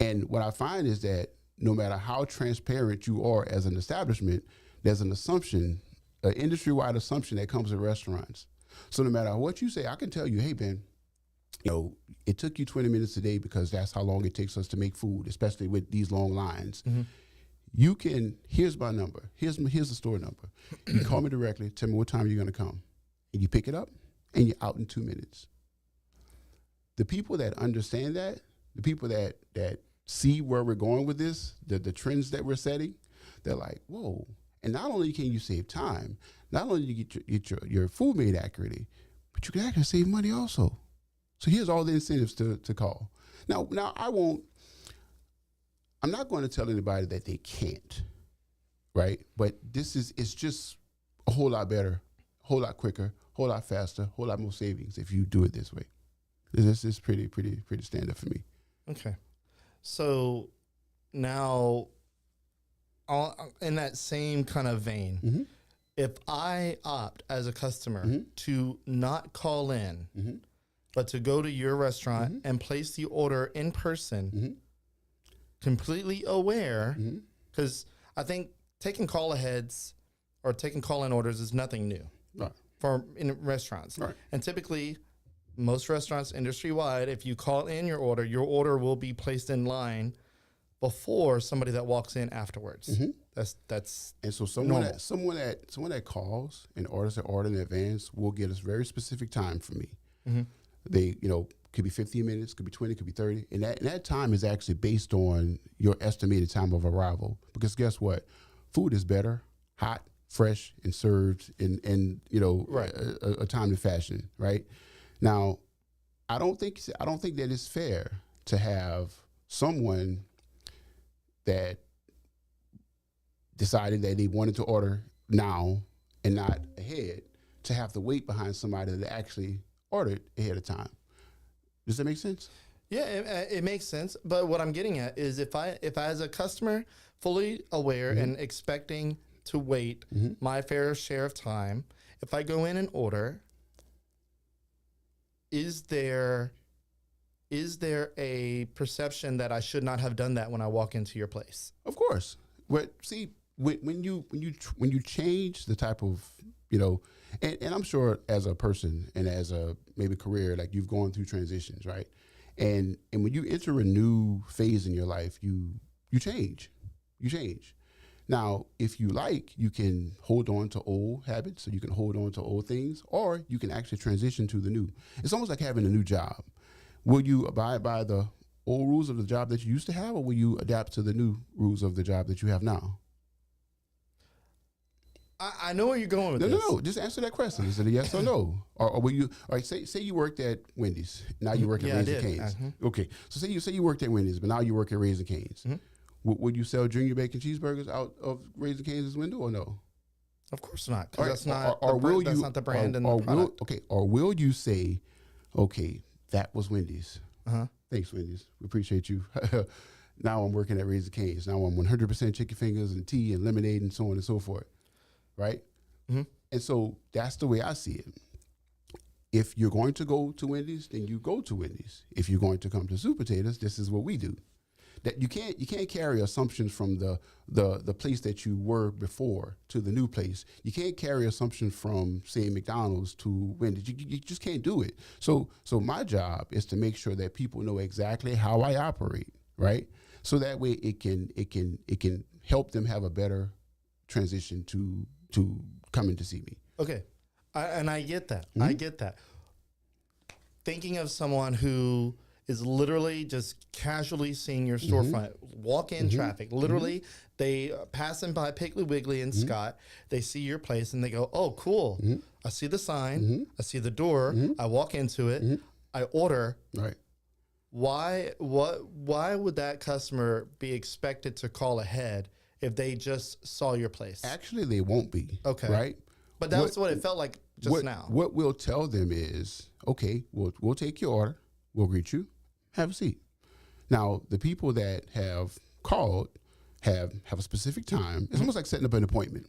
And what I find is that no matter how transparent you are as an establishment, there's an assumption, an industry-wide assumption that comes with restaurants. So no matter what you say, I can tell you, hey, Ben, it took you 20 minutes today because that's how long it takes us to make food, especially with these long lines. Mm-hmm. You can, here's my number. Here's the store number. You call me directly, tell me what time you're going to come. And you pick it up, and you're out in 2 minutes. The people that understand that, the people that see where we're going with this, the trends that we're setting, they're like, whoa. And not only can you save time, not only do you get your food made accurately, but you can actually save money also. So here's all the incentives to call. Now I'm not going to tell anybody that they can't, right? But it's just a whole lot better, a whole lot quicker, a whole lot faster, a whole lot more savings if you do it this way. This is pretty standard for me. Okay. So now, in that same kind of vein, mm-hmm. if I opt as a customer mm-hmm. to not call in, mm-hmm. but to go to your restaurant mm-hmm. and place the order in person, mm-hmm. completely aware, because I think taking call aheads or taking call in orders is nothing new for in restaurants. Right. And typically, most restaurants industry wide, if you call in your order will be placed in line before somebody that walks in afterwards. Mm-hmm. That's and so someone that calls and orders their order in advance will get a very specific time from me. Mm-hmm. They could be 15 minutes, could be 20, could be 30. And that time is actually based on your estimated time of arrival. Because guess what? Food is better, hot, fresh, and served in right. a timely fashion, right? Now, I don't think that it's fair to have someone that decided that they wanted to order now and not ahead to have to wait behind somebody that actually ordered ahead of time. Does that make sense? Yeah, it makes sense. But what I'm getting at is if I as a customer fully aware mm-hmm. and expecting to wait mm-hmm. my fair share of time, if I go in and order, is there a perception that I should not have done that when I walk into your place? Of course. But see, when you change the type of and I'm sure as a person and as a maybe career, like you've gone through transitions, right? And when you enter a new phase in your life, you change. You change. Now, if you like, you can hold on to old habits, so you can hold on to old things, or you can actually transition to the new. It's almost like having a new job. Will you abide by the old rules of the job that you used to have, or will you adapt to the new rules of the job that you have now? I know where you're going with this. No. Just answer that question. Is it a yes or no? Or will you? All right. Say you worked at Wendy's. Now you work at Raising Cane's. Okay. So say you worked at Wendy's, but now you work at Raising Cane's. Mm-hmm. Would you sell junior bacon cheeseburgers out of Raising Cane's window or no? Of course not. Because that's not. That's not the brand and the product. Or will you say, okay, that was Wendy's. Uh-huh. Thanks, Wendy's. We appreciate you. Now I'm working at Raising Cane's. Now I'm 100% chicken fingers and tea and lemonade and so on and so forth. Right? Mm-hmm. And so that's the way I see it. If you're going to go to Wendy's, then you go to Wendy's. If you're going to come to Super Taters, this is what we do. That you can't carry assumptions from the place that you were before to the new place. You can't carry assumptions from, say, McDonald's to Wendy's. You just can't do it. So my job is to make sure that people know exactly how I operate, right? So that way it can help them have a better transition to coming to see me. Okay. I get that. Mm-hmm. I get that. Thinking of someone who is literally just casually seeing your storefront, walk-in traffic. Literally, they passing by Piggly Wiggly and Scott. They see your place and they go, "Oh, cool! I see the sign. I see the door. I walk into it. I order." Right. Why would that customer be expected to call ahead if they just saw your place? Actually, they won't be. Okay. Right. But that's what it felt like just now. What we'll tell them is, okay, we'll take your order. We'll greet you. Have a seat. Now, the people that have called have a specific time. It's almost like setting up an appointment.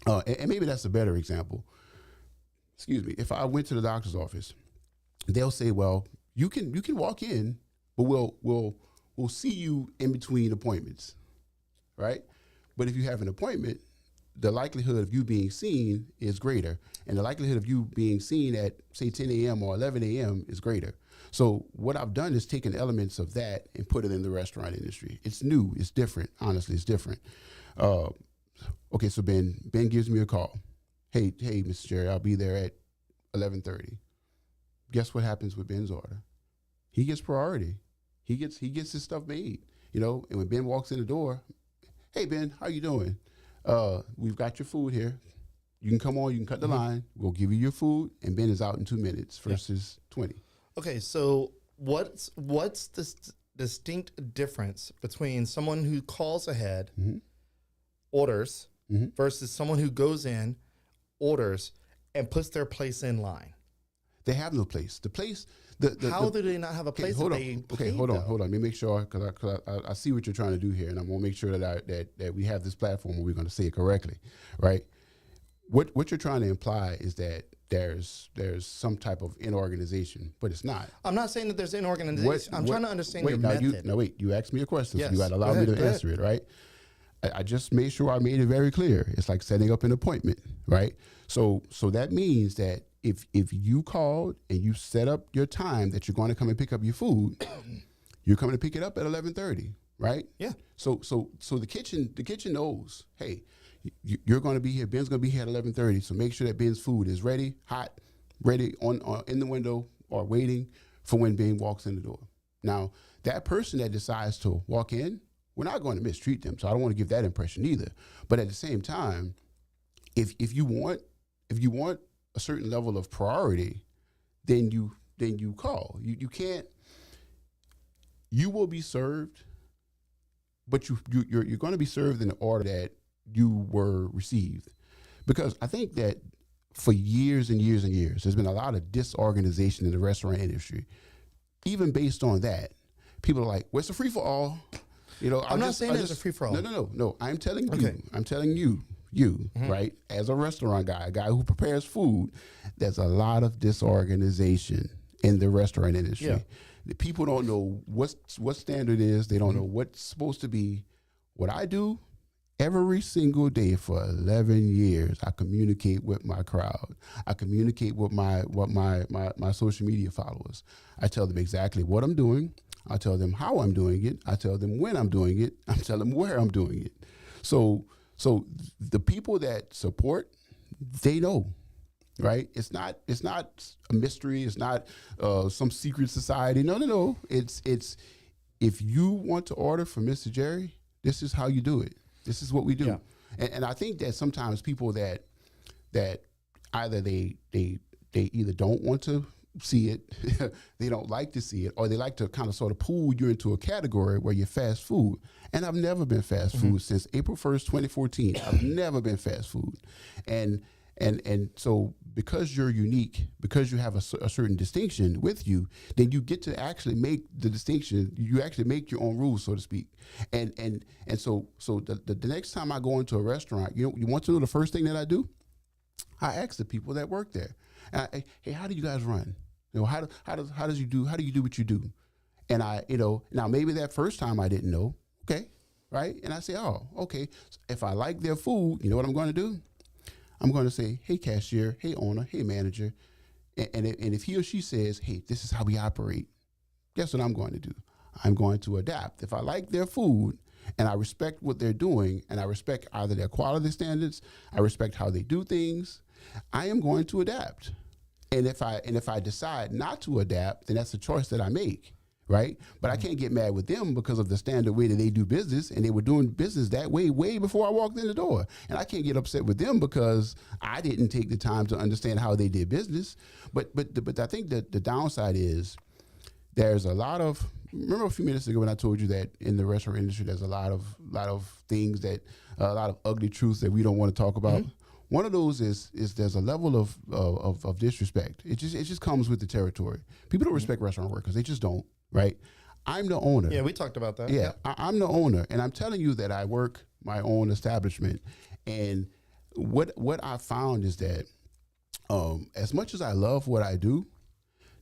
And maybe that's a better example. Excuse me. If I went to the doctor's office, they'll say, "Well, you can walk in, but we'll see you in between appointments," right? But if you have an appointment, the likelihood of you being seen is greater, and the likelihood of you being seen at, say, 10 a.m. or 11 a.m. is greater. So what I've done is taken elements of that and put it in the restaurant industry. It's new. It's different. Honestly, it's different. Okay, so Ben gives me a call. Hey, Mr. Jerry, I'll be there at 11:30. Guess what happens with Ben's order? He gets priority. He gets his stuff made. And when Ben walks in the door, "Hey, Ben, how you doing? We've got your food here. You can come on. You can cut the line. We'll give you your food, and Ben is out in 2 minutes versus 20. Okay, so what's the distinct difference between someone who calls ahead, orders, versus someone who goes in, orders, and puts their place in line? They have no place. The place. How do they not have a place? Hold on. Hold on. Let me make sure, because I see what you're trying to do here, and I'm gonna make sure that we have this platform where we're gonna say it correctly, right? What you're trying to imply is that there's some type of inorganization, but it's not. I'm not saying that there's inorganization. I'm trying to understand your method. You asked me a question, yes. So you got to allow me to answer it, right? I just made sure I made it very clear. It's like setting up an appointment, right? So that means that if you called and you set up your time that you're going to come and pick up your food, you're coming to pick it up at 11:30, right? Yeah. So the kitchen knows, hey, you're going to be here. Ben's going to be here at 11:30. So make sure that Ben's food is ready, hot, ready on in the window or waiting for when Ben walks in the door. Now, that person that decides to walk in, we're not going to mistreat them. So I don't want to give that impression either. But at the same time, if you want a certain level of priority, then you call. You can't. You will be served, but you're going to be served in the order that you were received. Because I think that for years and years and years, there's been a lot of disorganization in the restaurant industry. Even based on that, people are like, "Well, it's a free for all." I'm not saying it's a free for all. No. I'm telling you. Okay. I'm telling you, right? As a restaurant guy, a guy who prepares food, there's a lot of disorganization in the restaurant industry. Yeah. The people don't know what standard is. They don't know what's supposed to be. What I do every single day for 11 years, I communicate with my crowd. I communicate with my social media followers. I tell them exactly what I'm doing. I tell them how I'm doing it. I tell them when I'm doing it. I tell them where I'm doing it. So the people that support, they know, right? It's not a mystery. It's not some secret society. No. It's if you want to order from Mr. Jerry, this is how you do it. This is what we do. Yeah. And I think that sometimes people that either they either don't want to see it, they don't like to see it, or they like to kind of sort of pull you into a category where you're fast food. And I've never been fast food since April 1st, 2014. I've never been fast food. And so because you're unique, because you have a certain distinction with you, then you get to actually make the distinction. You actually make your own rules, so to speak. And so the next time I go into a restaurant, you want to know the first thing that I do? I ask the people that work there, hey, how do you guys run? How do you do what you do? And now maybe that first time I didn't know, okay, right? And I say, oh, okay. So if I like their food, you know what I'm going to do? I'm going to say, hey, cashier, hey, owner, hey, manager. And if he or she says, hey, this is how we operate, guess what I'm going to do? I'm going to adapt. If I like their food and I respect what they're doing and I respect either their quality standards, I respect how they do things, I am going to adapt. And if I decide not to adapt, then that's a choice that I make. Right? But I can't get mad with them because of the standard way that they do business, and they were doing business that way before I walked in the door. And I can't get upset with them because I didn't take the time to understand how they did business. But I think that the downside is there's a lot of, remember a few minutes ago when I told you that in the restaurant industry there's a lot of things that a lot of ugly truths that we don't want to talk about. One of those is there's a level of disrespect. It just comes with the territory. People don't respect restaurant workers. They just don't. Right. I'm the owner. Yeah, we talked about that. Yeah, I'm the owner, and I'm telling you that I work my own establishment. And what I found is that as much as I love what I do,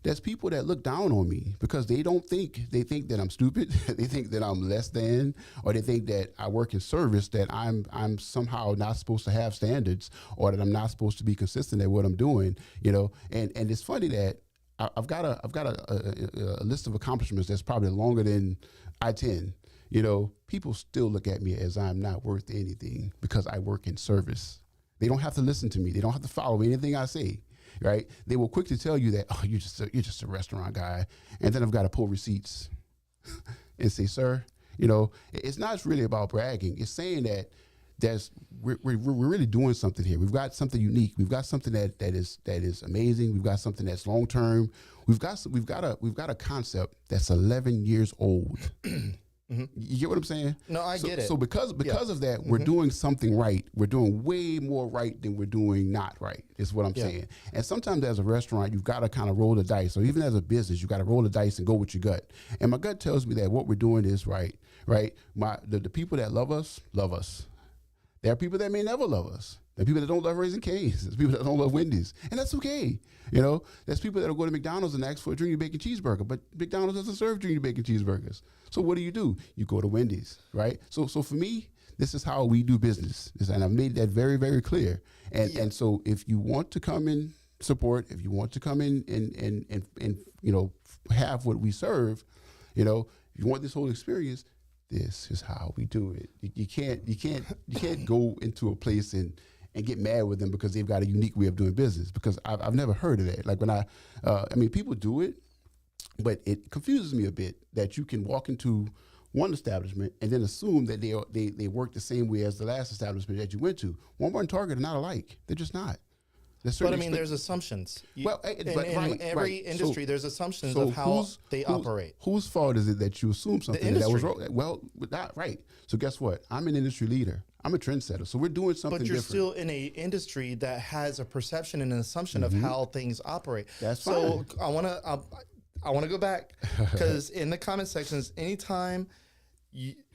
there's people that look down on me because they think that I'm stupid. They think that I'm less than, or they think that I work in service, that I'm somehow not supposed to have standards, or that I'm not supposed to be consistent at what I'm doing. And it's funny that I've got a list of accomplishments that's probably longer than I-10. People still look at me as I'm not worth anything because I work in service. They don't have to listen to me. They don't have to follow anything I say. Right? They will quickly tell you that, oh, you're just a restaurant guy. And then I've got to pull receipts and say, sir, it's not really about bragging. It's saying that we're really doing something here. We've got something unique. We've got something that is amazing. We've got something that's long term. We've got a concept that's 11 years old. Mm-hmm. You get what I'm saying? No, I get it. So because of that, we're doing something right. We're doing way more right than we're doing not right, is what I'm saying. And sometimes as a restaurant, you've got to kind of roll the dice. Or even as a business, you got to roll the dice and go with your gut. And my gut tells me that what we're doing is right. The people that love us, love us. There are people that may never love us. There are people that don't love Raising Cane's. There's people that don't love Wendy's. And that's okay. There's people that will go to McDonald's and ask for a junior bacon cheeseburger, but McDonald's doesn't serve junior bacon cheeseburgers. So what do? You go to Wendy's, right? So for me, this is how we do business. And I've made that very, very clear. And so if you want to come in support, if you want to come in and have what we serve, if you want this whole experience, this is how we do it. You can't go into a place and get mad with them because they've got a unique way of doing business, because I've never heard of that. Like when people do it, but it confuses me a bit that you can walk into one establishment and then assume that they work the same way as the last establishment that you went to. Walmart and Target are not alike. They're just not. But I mean, there's assumptions. In every industry, there's assumptions of how they operate. Whose fault is it that you assume something that was wrong? Well, not right. So guess what? I'm an industry leader. I'm a trendsetter. So we're doing something different. But you're still in an industry that has a perception and an assumption of how things operate. That's fine. So I want to go back, because in the comment sections, anytime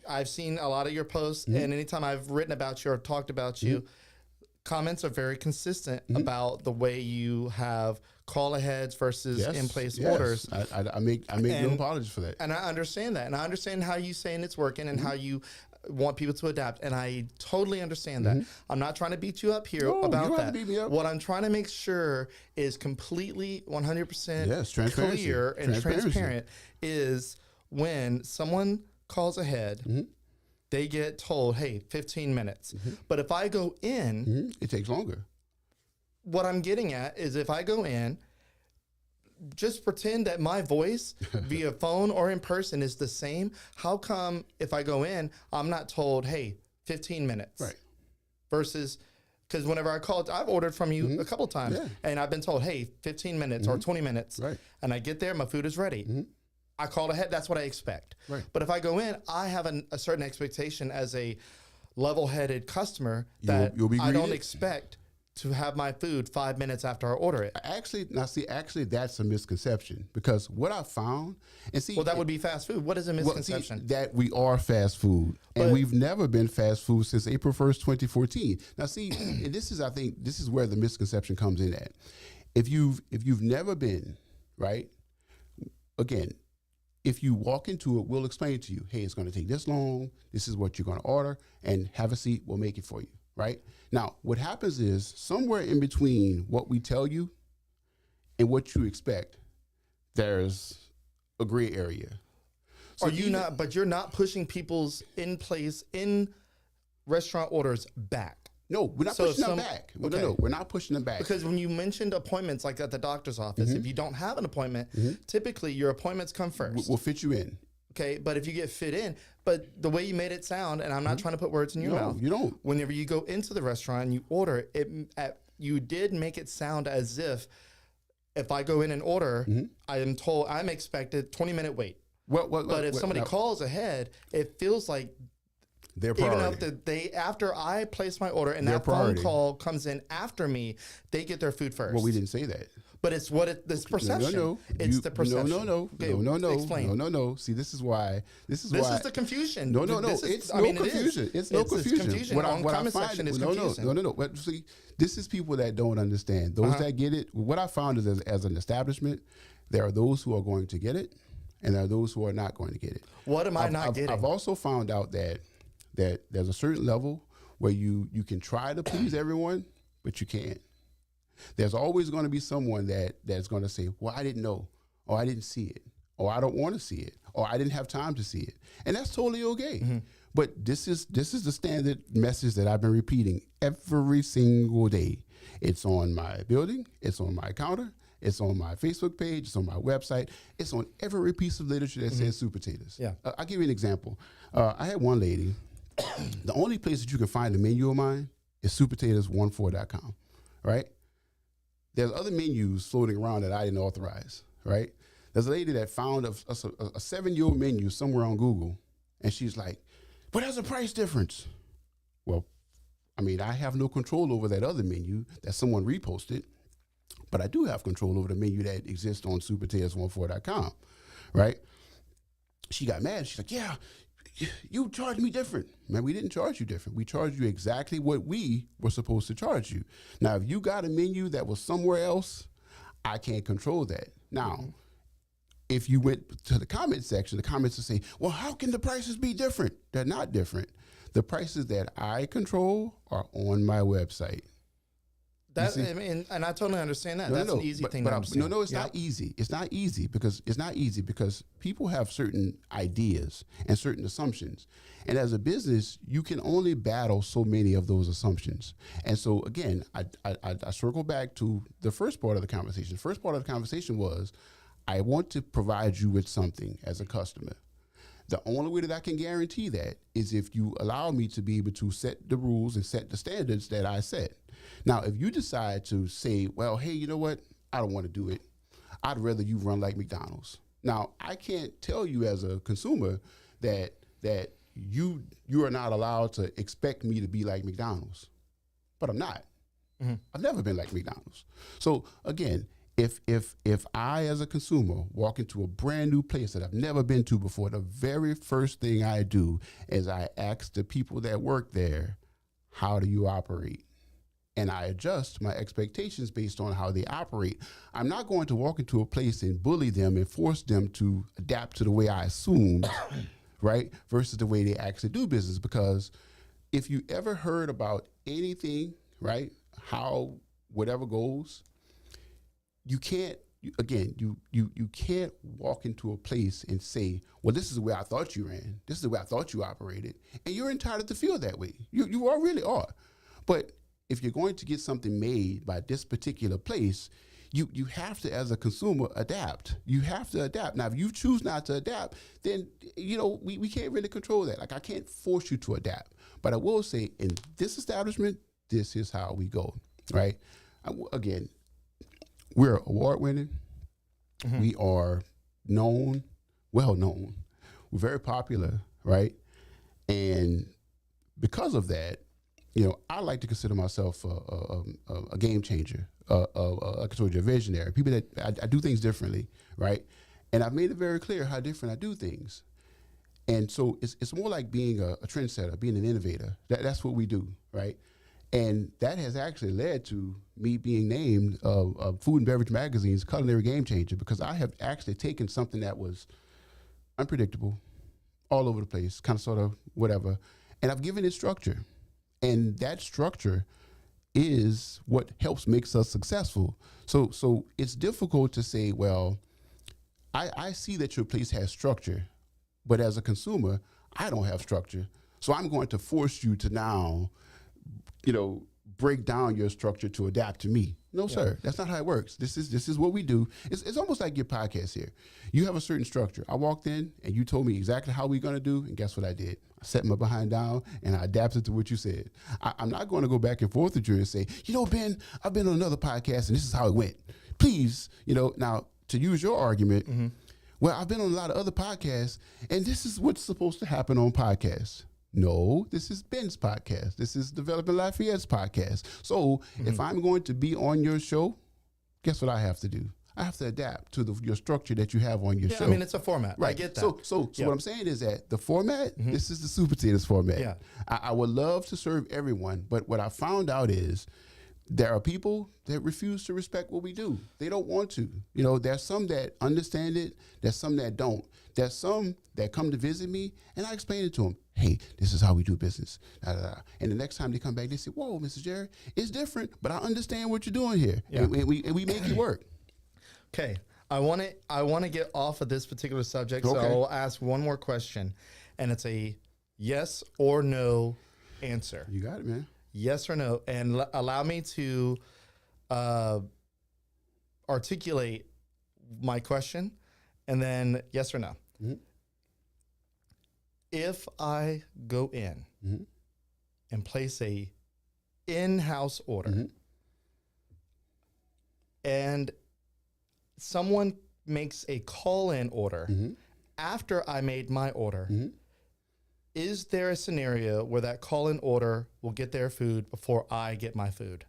I've seen a lot of your posts, and anytime I've written about you or talked about you, comments are very consistent about the way you have call aheads versus in place orders. I make no apologies for that. And I understand that. And I understand how you saying it's working and how you want people to adapt. And I totally understand that. I'm not trying to beat you up here about that. What I'm trying to make sure is completely 100% clear and transparent is when someone calls ahead, they get told, hey, 15 minutes. But if I go in, it takes longer. What I'm getting at is if I go in, just pretend that my voice via phone or in person is the same. How come if I go in, I'm not told, hey, 15 minutes? Right. Versus, because whenever I called, I've ordered from you a couple times, and I've been told, hey, 15 minutes or 20 minutes. Right. And I get there, my food is ready. I called ahead. That's what I expect. Right. But if I go in, I have a certain expectation as a level-headed customer that you'll be I don't expect to have my food 5 minutes after I order it. Actually, that's a misconception, because what I found, and see, well, that would be fast food. What is a misconception? Well, that we are fast food, and we've never been fast food since April 1st, 2014. Now, see, and I think this is where the misconception comes in at. If you've never been, right, again, if you walk into it, we'll explain to you, hey, it's going to take this long. This is what you're going to order, and have a seat. We'll make it for you, right? Now, what happens is somewhere in between what we tell you and what you expect, there's a gray area. So but you're not pushing people's in restaurant orders back. No, we're not pushing them back. No, we're not pushing them back. Because when you mentioned appointments, like at the doctor's office, if you don't have an appointment, typically your appointments come first. We'll fit you in. Okay, but if you get fit in, but the way you made it sound, and I'm not trying to put words in your mouth. You don't. Whenever you go into the restaurant and you order, you did make it sound as if I go in and order, I'm expected 20-minute wait. But if somebody calls ahead, it feels like their priority. Even if after I place my order and that phone call comes in after me, they get their food first. Well, we didn't say that. But it's this perception. No. It's the perception. No. Explain. No. See, this is why. This is the confusion. No. It's no confusion. It's no confusion. What I find is confusing. No. But see, this is people that don't understand. Those that get it. What I found is as an establishment, there are those who are going to get it, and there are those who are not going to get it. What am I not getting? I've also found out that there's a certain level where you can try to please everyone, but you can't. There's always going to be someone that's going to say, well, I didn't know, or I didn't see it, or I don't want to see it, or I didn't have time to see it. And that's totally okay. Mm-hmm. But this is the standard message that I've been repeating every single day. It's on my building, it's on my counter, it's on my Facebook page, it's on my website, it's on every piece of literature that says Super Taters. Yeah. I'll give you an example. I had one lady, the only place that you can find a menu of mine is supertaters14.com, right? There's other menus floating around that I didn't authorize, right? There's a lady that found a 7-year-old menu somewhere on Google, and she's like, but there's a price difference. Well, I mean, I have no control over that other menu that someone reposted, but I do have control over the menu that exists on supertaters14.com, right? She got mad. She's like, yeah, you charged me different. Man, we didn't charge you different. We charged you exactly what we were supposed to charge you. Now, if you got a menu that was somewhere else, I can't control that. Now, if you went to the comment section, the comments will say, well, how can the prices be different? They're not different. The prices that I control are on my website. I mean, and I totally understand that. That's an easy thing to understand. No, it's not easy. It's not easy because people have certain ideas and certain assumptions. And as a business, you can only battle so many of those assumptions. And so, again, I circle back to the first part of the conversation. The first part of the conversation was, I want to provide you with something as a customer. The only way that I can guarantee that is if you allow me to be able to set the rules and set the standards that I set. Now, if you decide to say, well, hey, you know what? I don't want to do it. I'd rather you run like McDonald's. Now, I can't tell you as a consumer that you are not allowed to expect me to be like McDonald's, but I'm not. Mm-hmm. I've never been like McDonald's. So again, if I as a consumer walk into a brand new place that I've never been to before, the very first thing I do is I ask the people that work there, how do you operate? And I adjust my expectations based on how they operate. I'm not going to walk into a place and bully them and force them to adapt to the way I assume, right, versus the way they actually do business. Because if you ever heard about anything, right, how whatever goes, you can't, you can't walk into a place and say, well, this is the way I thought you ran. This is the way I thought you operated. And you're entitled to feel that way. You all really are. But if you're going to get something made by this particular place, you have to, as a consumer, adapt. You have to adapt. Now, if you choose not to adapt, then, we can't really control that. Like, I can't force you to adapt. But I will say, in this establishment, this is how we go, right? Again, we're award-winning. Mm-hmm. We are known, well-known. We're very popular, right? And because of that, I like to consider myself a game changer, like I told you, a visionary. People that I do things differently, right? And I've made it very clear how different I do things. And so it's more like being a trendsetter, being an innovator. That's what we do, right? And that has actually led to me being named Food and Beverage Magazine's culinary game changer, because I have actually taken something that was unpredictable, all over the place, kind of sort of whatever, and I've given it structure. And that structure is what makes us successful. So it's difficult to say, well, I see that your place has structure, but as a consumer, I don't have structure. So I'm going to force you to now, break down your structure to adapt to me. No, sir, that's not how it works. This is what we do. It's almost like your podcast here. You have a certain structure. I walked in and you told me exactly how we're going to do, and guess what I did? I set my behind down and I adapted to what you said. I'm not going to go back and forth with you and say, Ben, I've been on another podcast and this is how it went. Please, now to use your argument, mm-hmm. Well, I've been on a lot of other podcasts and this is what's supposed to happen on podcasts. No, this is Ben's podcast. This is Developing Lafayette's podcast. So if I'm going to be on your show, guess what I have to do? I have to adapt to your structure that you have on your show. I mean, it's a format. Right. I get that. So what I'm saying is that the format, this is the Super Taters format. Yeah. I would love to serve everyone, but what I found out is there are people that refuse to respect what we do. They don't want to. You know, there's some that understand it. There's some that don't. There's some that come to visit me, and I explain it to them. Hey, this is how we do business. Da, da, da. And the next time they come back, they say, whoa, Mr. Jerry, it's different, but I understand what you're doing here. Yeah. And we make it work. Okay. I want to get off of this particular subject, so I'll ask one more question, and it's a yes or no answer. You got it, man. Yes or no, and allow me to articulate my question, and then yes or no. Mm-hmm. If I go in and place a in-house order, and someone makes a call-in order after I made my order, is there a scenario where that call-in order will get their food before I get my food?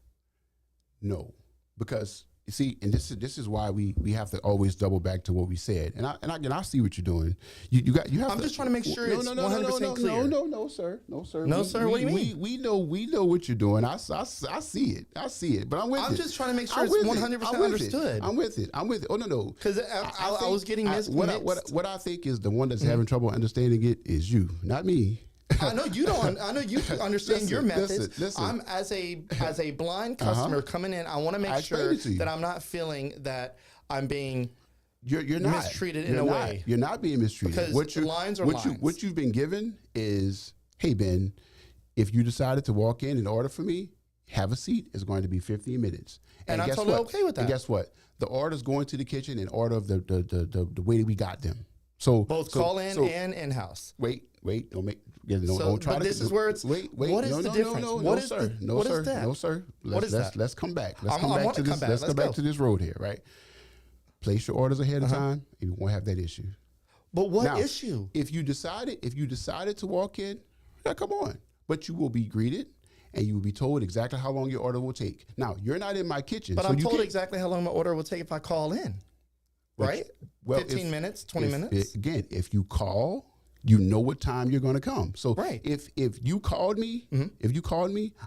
No, because you see, and this is why we have to always double back to what we said. And I see what you're doing. You have. I'm just trying to make sure it's 100% clear. No, sir. No, sir. What do you mean? We know what you're doing. I see it. But I'm with it. I'm just trying to make sure it's 100% understood. I'm with it. Oh no. Because I was getting mixed. What I think is the one that's having trouble understanding it is you, not me. I know you don't. I know you understand your methods. Listen. I'm as a blind customer coming in. I want to make sure that I'm not feeling that I'm being you're not mistreated in a way. You're not being mistreated. Because lines are lines. What you've been given is, hey Ben, if you decided to walk in and order for me, have a seat. It's going to be 15 minutes. And I'm totally okay with that. And guess what? The order's going to the kitchen in order of the way that we got them. So both call in and in-house. Wait, don't make. Don't try but this is where it's. Wait. What is the difference? No, sir. Let's come back. Let's come back to this. Let's come back to this road here, right? Place your orders ahead of time, and you won't have that issue. But what issue? If you decided to walk in, yeah, come on. But you will be greeted, and you will be told exactly how long your order will take. Now, you're not in my kitchen, but I'm told exactly how long my order will take if I call in. Right? 15 minutes, 20 minutes. Again, if you call, you know what time you're going to come. So if you called me,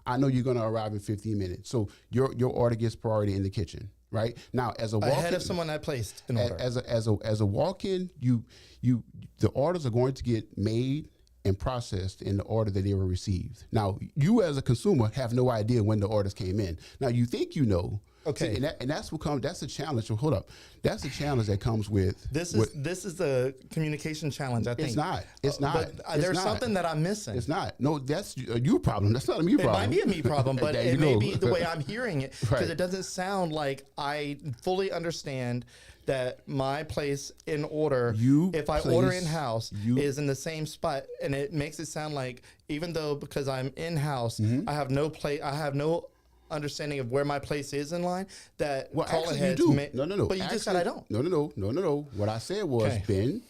I know you're going to arrive in 15 minutes. So your order gets priority in the kitchen, right? Now, as a walk-in, ahead of someone I placed an order. As a walk-in, the orders are going to get made and processed in the order that they were received. Now, you as a consumer have no idea when the orders came in. Now, you think you know. Okay, see, and that's a challenge. So hold up, that's a challenge that comes with this is the communication challenge. I think it's not. But there's something that I'm missing. It's not. No, that's a you problem. That's not a me problem. It might be a me problem, but it may be the way I'm hearing it because it doesn't sound like I fully understand that my place in order, if I order in-house, is in the same spot, and it makes it sound like even though because I'm in-house, I have no understanding of where my place is in line. That actually you do. No. But you just said I don't. No. What I said was Ben,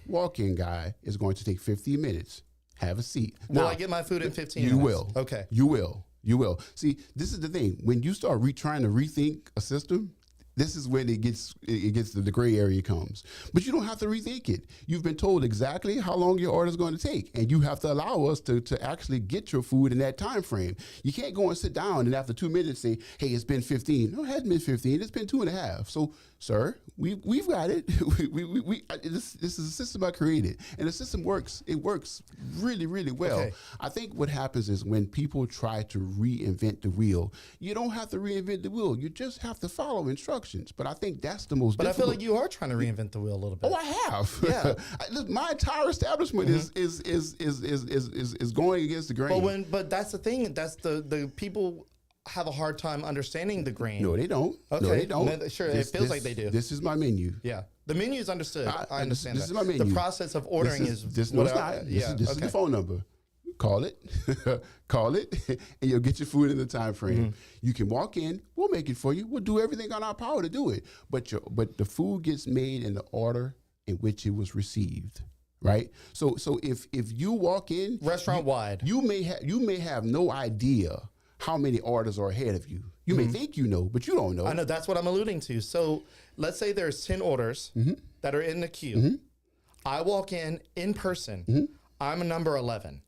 walk-in guy is going to take 15 minutes. Have a seat. Will I get my food in 15 minutes? You will. Okay. You will. See, this is the thing. When you start trying to rethink a system, this is when it gets to the gray area comes. But you don't have to rethink it. You've been told exactly how long your order is going to take, and you have to allow us to actually get your food in that time frame. You can't go and sit down and after 2 minutes say, "Hey, it's been 15." No, it hasn't been 15. It's been 2.5. So, sir, we've got it. This is a system I created, and the system works. It works really, really well. Okay. I think what happens is when people try to reinvent the wheel, you don't have to reinvent the wheel. You just have to follow instructions. But I think that's the most difficult. I feel like you are trying to reinvent the wheel a little bit. Oh, I have. Yeah. My entire establishment is going against the grain. But that's the thing. That's the people have a hard time understanding the grain. No, they don't. Okay. No, they don't. Sure, it feels like they do. This is my menu. Yeah. The menu is understood. I understand this that. Is my menu. The process of ordering is this is the phone number. Call it, and you'll get your food in the time frame. You can walk in, we'll make it for you. We'll do everything on our power to do it. But the food gets made in the order in which it was received, right? So if you walk in restaurant wide, you may have no idea how many orders are ahead of you. You may think you know, but you don't know. I know, that's what I'm alluding to. So let's say there's 10 orders that are in the queue. I walk in person. I'm a number 11.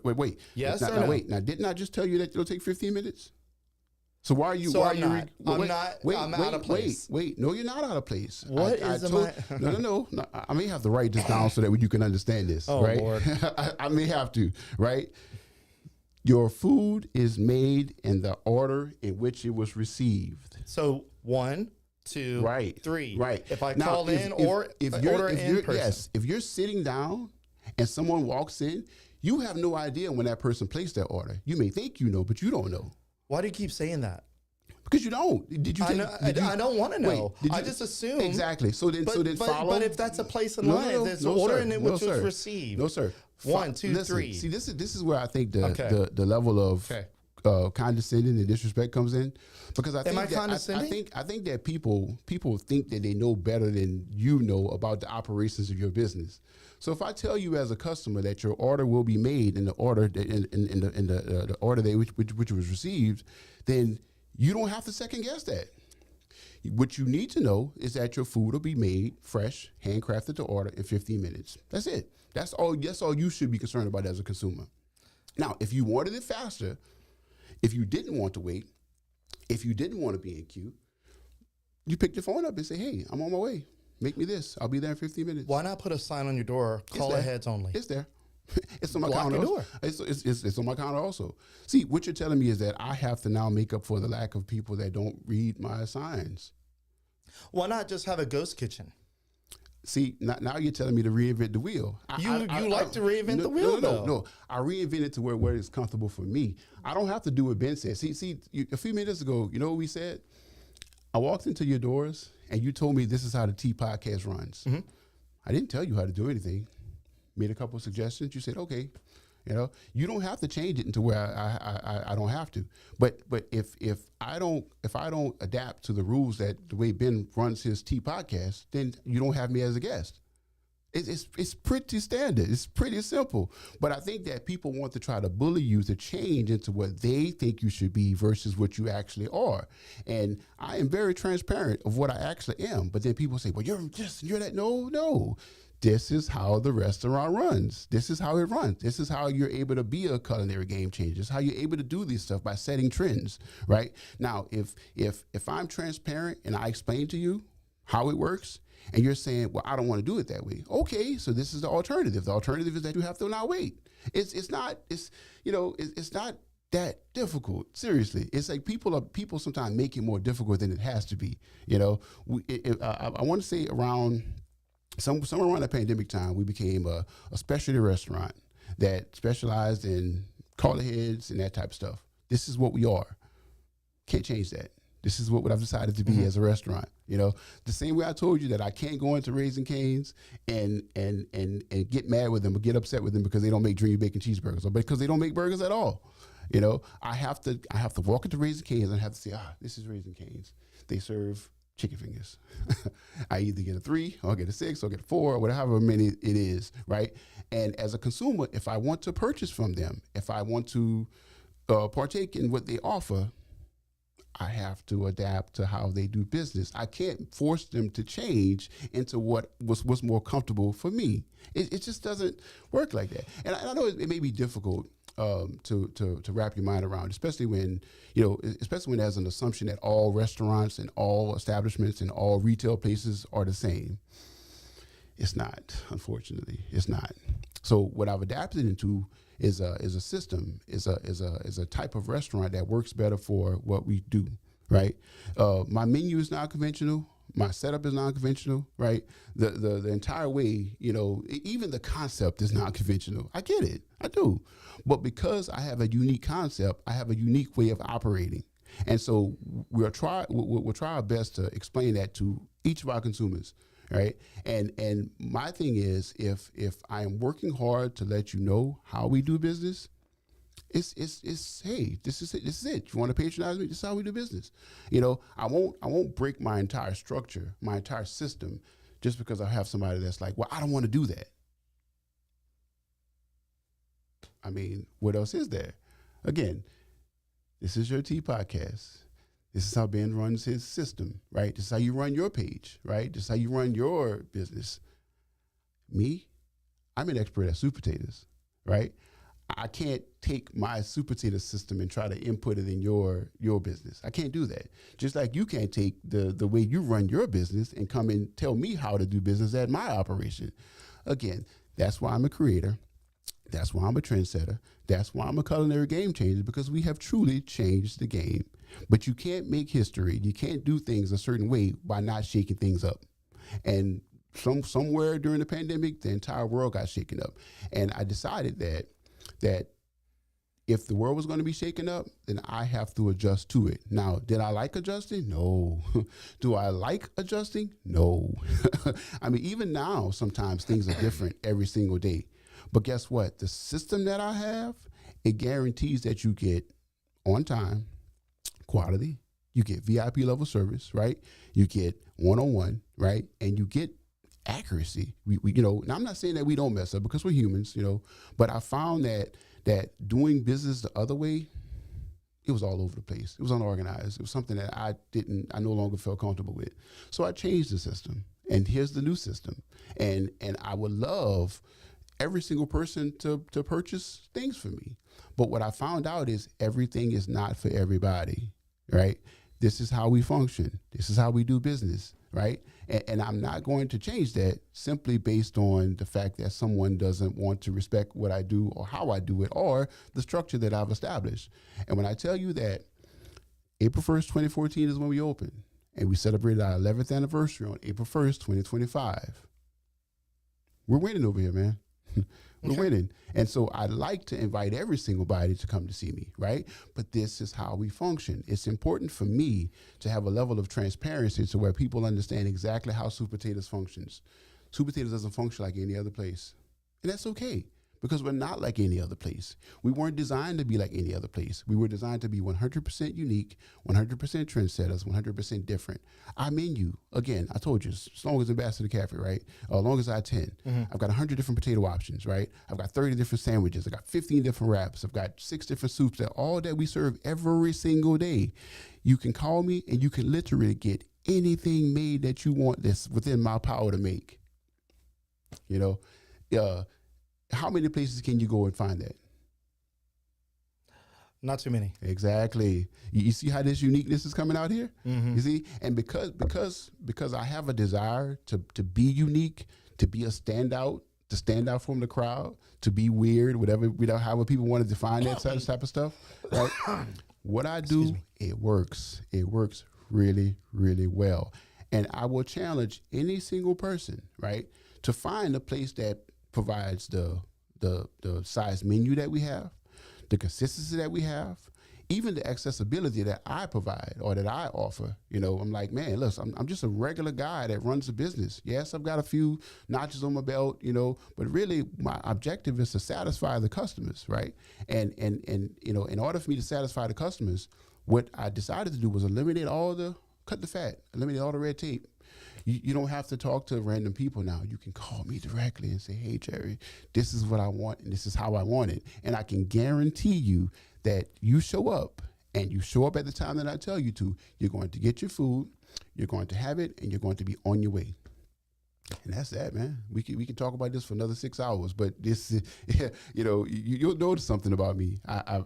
Wait. Yes now, or no? Wait. Now, didn't I just tell you that it'll take 15 minutes? So why are you? So why I'm are not. you? I'm out of place. Wait. No, you're not out of place. What is my? No. I may have to write this down so that you can understand this. Oh, right? Lord. I may have to. Right. Your food is made in the order in which it was received. So 1, 2, right. 3. Right. If I now, call in or if order in person. Yes. If you're sitting down and someone walks in, you have no idea when that person placed that order. You may think you know, but you don't know. Why do you keep saying that? Because you don't. Did you? I don't want to know. I just assume. Exactly. So then follow. But if that's a place in line, if there's an order in it which was received. No, sir. 1, 2, Listen, 3. See, this is where I think the level of condescending and disrespect comes in, because I think Am I condescending? I think that people think that they know better than you know about the operations of your business. So if I tell you as a customer that your order will be made in the order the order which was received, then you don't have to second guess that. What you need to know is that your food will be made fresh, handcrafted to order in 15 minutes. That's it. That's all you should be concerned about as a consumer. Now, if you wanted it faster, if you didn't want to wait, if you didn't want to be in queue, you pick your phone up and say, hey, I'm on my way. Make me this. I'll be there in 15 minutes. Why not put a sign on your door, call aheads only? It's there. It's on my Block counter. your door. It's on my counter also. See, what you're telling me is that I have to now make up for the lack of people that don't read my signs. Why not just have a ghost kitchen? See, now you're telling me to reinvent the wheel. You like to reinvent the wheel, though. No. I reinvent it to where it's comfortable for me. I don't have to do what Ben said. A few minutes ago, you know what we said? I walked into your doors and you told me this is how the T podcast runs. I didn't tell you how to do anything. Made a couple of suggestions. You said, okay. You don't have to change it into where I don't have to. But if I don't adapt to the rules that the way Ben runs his T podcast, then you don't have me as a guest. It's pretty standard. It's pretty simple. But I think that people want to try to bully you to change into what they think you should be versus what you actually are. And I am very transparent of what I actually am. But then people say, well, you're that. No. This is how the restaurant runs. This is how it runs. This is how you're able to be a culinary game changer. This is how you're able to do this stuff by setting trends, right? Now, if I'm transparent and I explain to you how it works, and you're saying, well, I don't want to do it that way. Okay, so this is the alternative. The alternative is that you have to now wait. It's not that difficult. Seriously, it's like people sometimes make it more difficult than it has to be. I want to say around. Somewhere around the pandemic time, we became a specialty restaurant that specialized in caller heads and that type of stuff. This is what we are. Can't change that. This is what I've decided to be as a restaurant. The same way I told you that I can't go into Raising Cane's and get mad with them or get upset with them because they don't make Dreamy Bacon cheeseburgers or because they don't make burgers at all. I have to walk into Raising Cane's and I have to say, this is Raising Cane's. They serve chicken fingers. I either get a 3 or I get a 6 or get a 4 or whatever many it is, right? And as a consumer, if I want to purchase from them, if I want to partake in what they offer, I have to adapt to how they do business. I can't force them to change into what's more comfortable for me. It just doesn't work like that. And I know it may be difficult to wrap your mind around, especially when there's an assumption that all restaurants and all establishments and all retail places are the same. It's not, unfortunately. It's not. So what I've adapted into is a system, is a type of restaurant that works better for what we do, right? My menu is non-conventional. My setup is non-conventional, right? The entire way, even the concept is non-conventional. I get it. I do. But because I have a unique concept, I have a unique way of operating. And so we'll try our best to explain that to each of our consumers, right? And my thing is, if I am working hard to let you know how we do business, it's hey, this is it. You want to patronize me? This is how we do business. I won't break my entire structure, my entire system, just because I have somebody that's like, well, I don't want to do that. I mean, what else is there? Again, this is your T podcast. This is how Ben runs his system, right? This is how you run your page, right? This is how you run your business. Me, I'm an expert at Super Taters, right? I can't take my Super Tater system and try to input it in your business. I can't do that. Just like you can't take the way you run your business and come and tell me how to do business at my operation. Again, that's why I'm a creator. That's why I'm a trendsetter. That's why I'm a culinary game changer, because we have truly changed the game. But you can't make history. You can't do things a certain way by not shaking things up. And somewhere during the pandemic, the entire world got shaken up. And I decided that if the world was going to be shaken up, then I have to adjust to it. Now, did I like adjusting? No. Do I like adjusting? No. I mean, even now, sometimes things are different every single day. But guess what? The system that I have, it guarantees that you get on time, quality, you get VIP level service, right? You get one-on-one, right? And you get accuracy. We now I'm not saying that we don't mess up, because we're humans, but I found that doing business the other way, it was all over the place. It was unorganized. It was something that I no longer felt comfortable with. So I changed the system, and here's the new system. And I would love every single person to purchase things for me. But what I found out is everything is not for everybody, right? This is how we function. This is how we do business, right? And I'm not going to change that simply based on the fact that someone doesn't want to respect what I do or how I do it or the structure that I've established. And when I tell you that April 1st, 2014 is when we opened, and we celebrated our 11th anniversary on April 1st, 2025, we're winning over here, man. We're winning. And so I like to invite every single body to come to see me, right? But this is how we function. It's important for me to have a level of transparency to where people understand exactly how Super Taters functions. Super Taters doesn't function like any other place. And that's okay, because we're not like any other place. We weren't designed to be like any other place. We were designed to be 100% unique, 100% trendsetters, 100% different. Our menu, again, I told you, as long as Ambassador Cafe, right? As long as I attend, I've got 100 different potato options, right? I've got 30 different sandwiches. I've got 15 different wraps. I've got 6 different soups, that all that we serve every single day. You can call me and you can literally get anything made that you want that's within my power to make. How many places can you go and find that? Not too many. Exactly. You see how this uniqueness is coming out here? Mm-hmm. You see? And because I have a desire to be unique, to be a standout, to stand out from the crowd, to be weird, whatever, however people want to define that type of stuff, right? What I do, it works. It works really, really well. And I will challenge any single person, right, to find a place that provides the size menu that we have, the consistency that we have, even the accessibility that I provide or that I offer. I'm like, man, listen, I'm just a regular guy that runs a business. Yes, I've got a few notches on my belt, but really my objective is to satisfy the customers, right? And in order for me to satisfy the customers, what I decided to do was cut the fat, eliminate all the red tape. You don't have to talk to random people now. You can call me directly and say, hey, Jerry, this is what I want and this is how I want it. And I can guarantee you that you show up and you show up at the time that I tell you to, you're going to get your food, you're going to have it, and you're going to be on your way. And that's that, man. We can talk about this for another 6 hours, but this, you'll notice something about me. I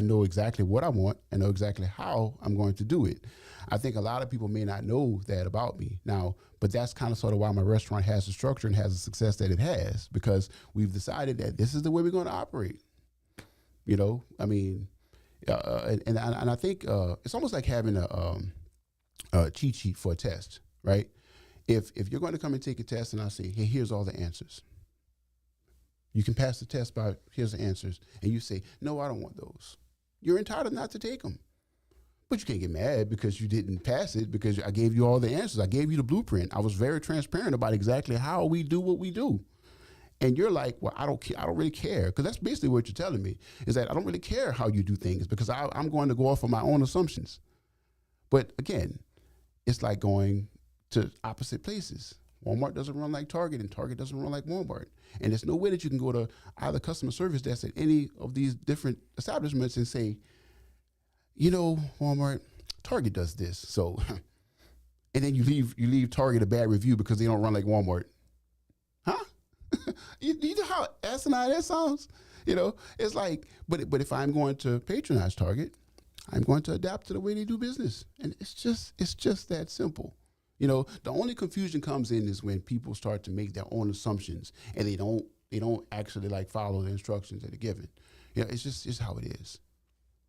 know exactly what I want. I know exactly how I'm going to do it. I think a lot of people may not know that about me now, but that's kind of sort of why my restaurant has the structure and has the success that it has, because we've decided that this is the way we're going to operate. And I think it's almost like having a cheat sheet for a test, right? If you're going to come and take a test and I say, hey, here's all the answers. You can pass the test by, here's the answers. And you say, no, I don't want those. You're entitled not to take them. But you can't get mad because you didn't pass it, because I gave you all the answers. I gave you the blueprint. I was very transparent about exactly how we do what we do. And you're like, well, I don't care. I don't really care. Because that's basically what you're telling me, is that I don't really care how you do things, because I'm going to go off of my own assumptions. But again, it's like going to opposite places. Walmart doesn't run like Target, and Target doesn't run like Walmart. And there's no way that you can go to either customer service desk at any of these different establishments and say, Walmart, Target does this. So, and then you leave Target a bad review because they don't run like Walmart. Huh? you know how asinine that sounds? You know, it's like, but if I'm going to patronize Target, I'm going to adapt to the way they do business. And it's just that simple. You know, the only confusion comes in is when people start to make their own assumptions and they don't actually like follow the instructions that are given. You know, it's how it is.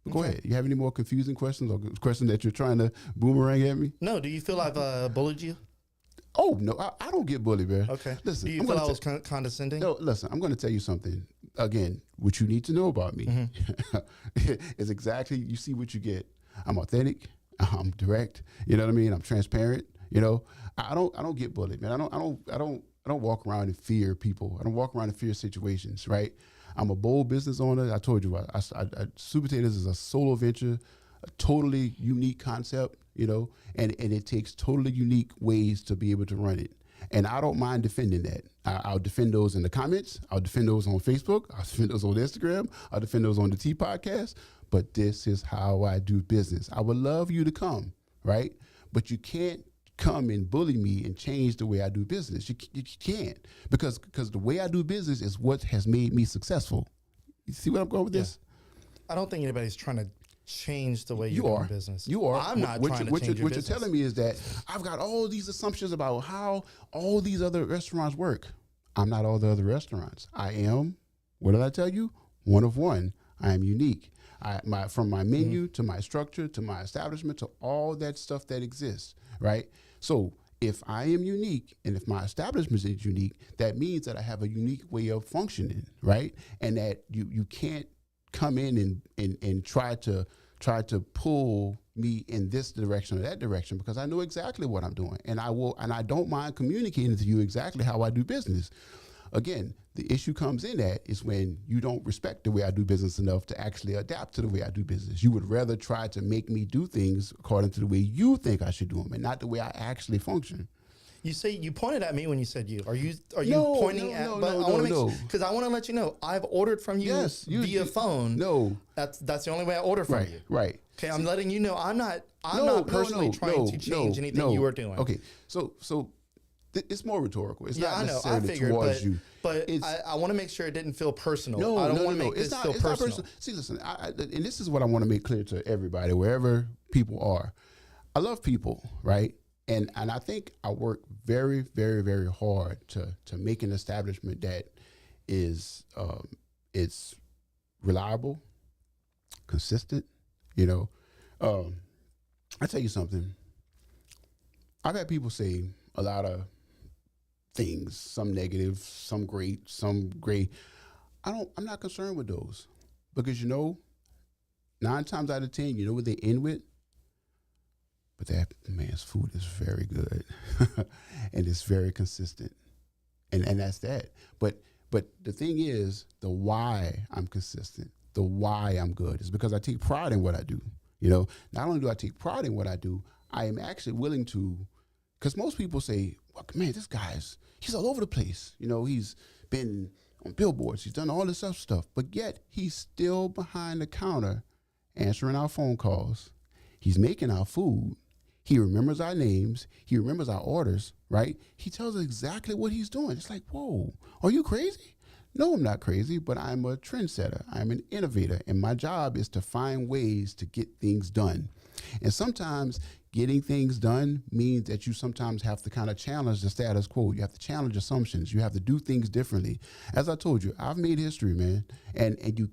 But go ahead. You have any more confusing questions or questions that you're trying to boomerang at me? No. Do you feel I've bullied you? Oh, no, I don't get bullied, man. Okay. Listen, do you feel I was condescending? No, listen, I'm going to tell you something. Again, what you need to know about me is exactly, you see what you get. I'm authentic. I'm direct. You know what I mean? I'm transparent. You know, I don't get bullied, man. I don't walk around and fear people. I don't walk around and fear situations, right? I'm a bold business owner. I told you, Super Taters is a solo venture, a totally unique concept, you know, and it takes totally unique ways to be able to run it. And I don't mind defending that. I'll defend those in the comments. I'll defend those on Facebook. I'll defend those on Instagram. I'll defend those on the T podcast. But this is how I do business. I would love you to come, right? But you can't come and bully me and change the way I do business. You can't, because the way I do business is what has made me successful. You see where I'm going with this? I don't think anybody's trying to change the way you do business. You are. I'm not trying to change your business. What you're telling me is that I've got all these assumptions about how all these other restaurants work. I'm not all the other restaurants. I am, what did I tell you? One of one. I am unique. From my menu to my structure to my establishment to all that stuff that exists, right? So if I am unique and if my establishment is unique, that means that I have a unique way of functioning, right? And that you can't come in and try to pull me in this direction or that direction, because I know exactly what I'm doing, and I don't mind communicating to you exactly how I do business. Again, the issue comes in that is when you don't respect the way I do business enough to actually adapt to the way I do business. You would rather try to make me do things according to the way you think I should do them and not the way I actually function. You say you pointed at me when you said you. Are you pointing at? No, but I want to make because I want to let you know I've ordered from you via phone. No, that's the only way I order from you. Right. Okay, I'm letting you know I'm not personally trying to change anything you are doing. Okay, so it's more rhetorical. It's not I know. necessarily I figured, towards you. But I want to make sure it didn't feel personal. No, I don't want to no. make this feel it's personal. Not personal. See, listen, and this is what I want to make clear to everybody, wherever people are. I love people, right? And I think I work very, very, very hard to make an establishment that is it's reliable, consistent. You know, I tell you something. I've had people say a lot of things, some negative, some great, some great. I'm not concerned with those, because 9 times out of 10, you know what they end with? But that man's food is very good and it's very consistent. And that's that. But the thing is, the why I'm consistent, the why I'm good is because I take pride in what I do. You know, not only do I take pride in what I do, I am actually willing to, because most people say, well, man, this guy's, he's all over the place. You know, he's been on billboards, he's done all this other stuff, but yet he's still behind the counter answering our phone calls. He's making our food. He remembers our names. He remembers our orders, right? He tells us exactly what he's doing. It's like, whoa, are you crazy? No, I'm not crazy, but I'm a trendsetter. I'm an innovator, and my job is to find ways to get things done. And sometimes getting things done means that you sometimes have to kind of challenge the status quo. You have to challenge assumptions. You have to do things differently. As I told you, I've made history, man. And you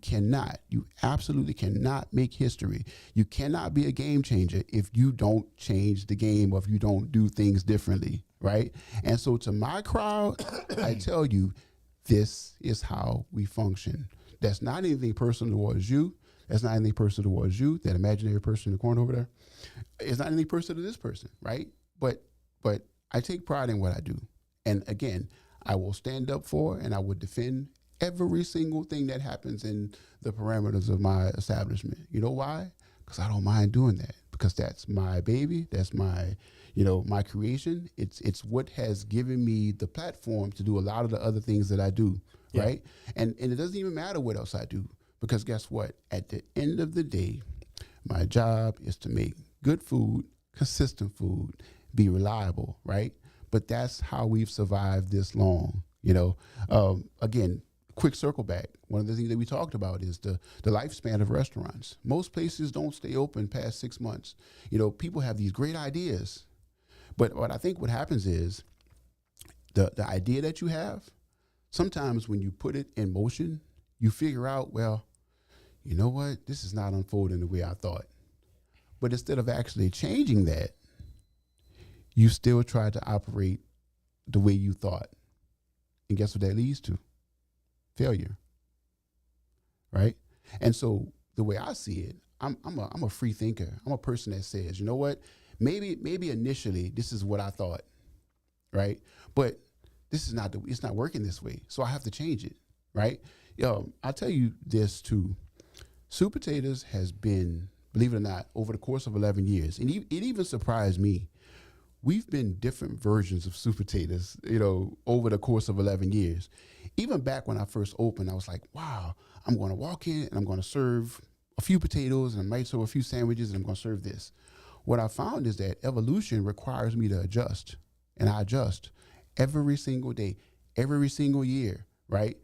absolutely cannot make history. You cannot be a game changer if you don't change the game or if you don't do things differently, right? And so to my crowd, I tell you, this is how we function. That's not anything personal towards you. That's not anything personal towards you, that imaginary person in the corner over there. It's not anything personal to this person, right? But I take pride in what I do. And again, I will stand up for and I will defend every single thing that happens in the parameters of my establishment. You know why? Because I don't mind doing that. Because that's my baby. That's my, my creation. It's what has given me the platform to do a lot of the other things that I do, right? And it doesn't even matter what else I do. Because guess what? At the end of the day, my job is to make good food, consistent food, be reliable, right? But that's how we've survived this long. Again, quick circle back. One of the things that we talked about is the lifespan of restaurants. Most places don't stay open past 6 months. People have these great ideas, but what I think what happens is the idea that you have, sometimes when you put it in motion, you figure out, well, you know what, this is not unfolding the way I thought. But instead of actually changing that, you still try to operate the way you thought. And guess what that leads to? Failure. Right? And so the way I see it, I'm a free thinker. I'm a person that says, you know what? Maybe initially this is what I thought, right? But it's not working this way. So I have to change it, right? I'll tell you this too. Super Taters has been, believe it or not, over the course of 11 years, and it even surprised me. We've been different versions of Super Taters, over the course of 11 years. Even back when I first opened, I was like, wow, I'm going to walk in and I'm going to serve a few potatoes and I might serve a few sandwiches and I'm going to serve this. What I found is that evolution requires me to adjust, and I adjust every single day, every single year, right?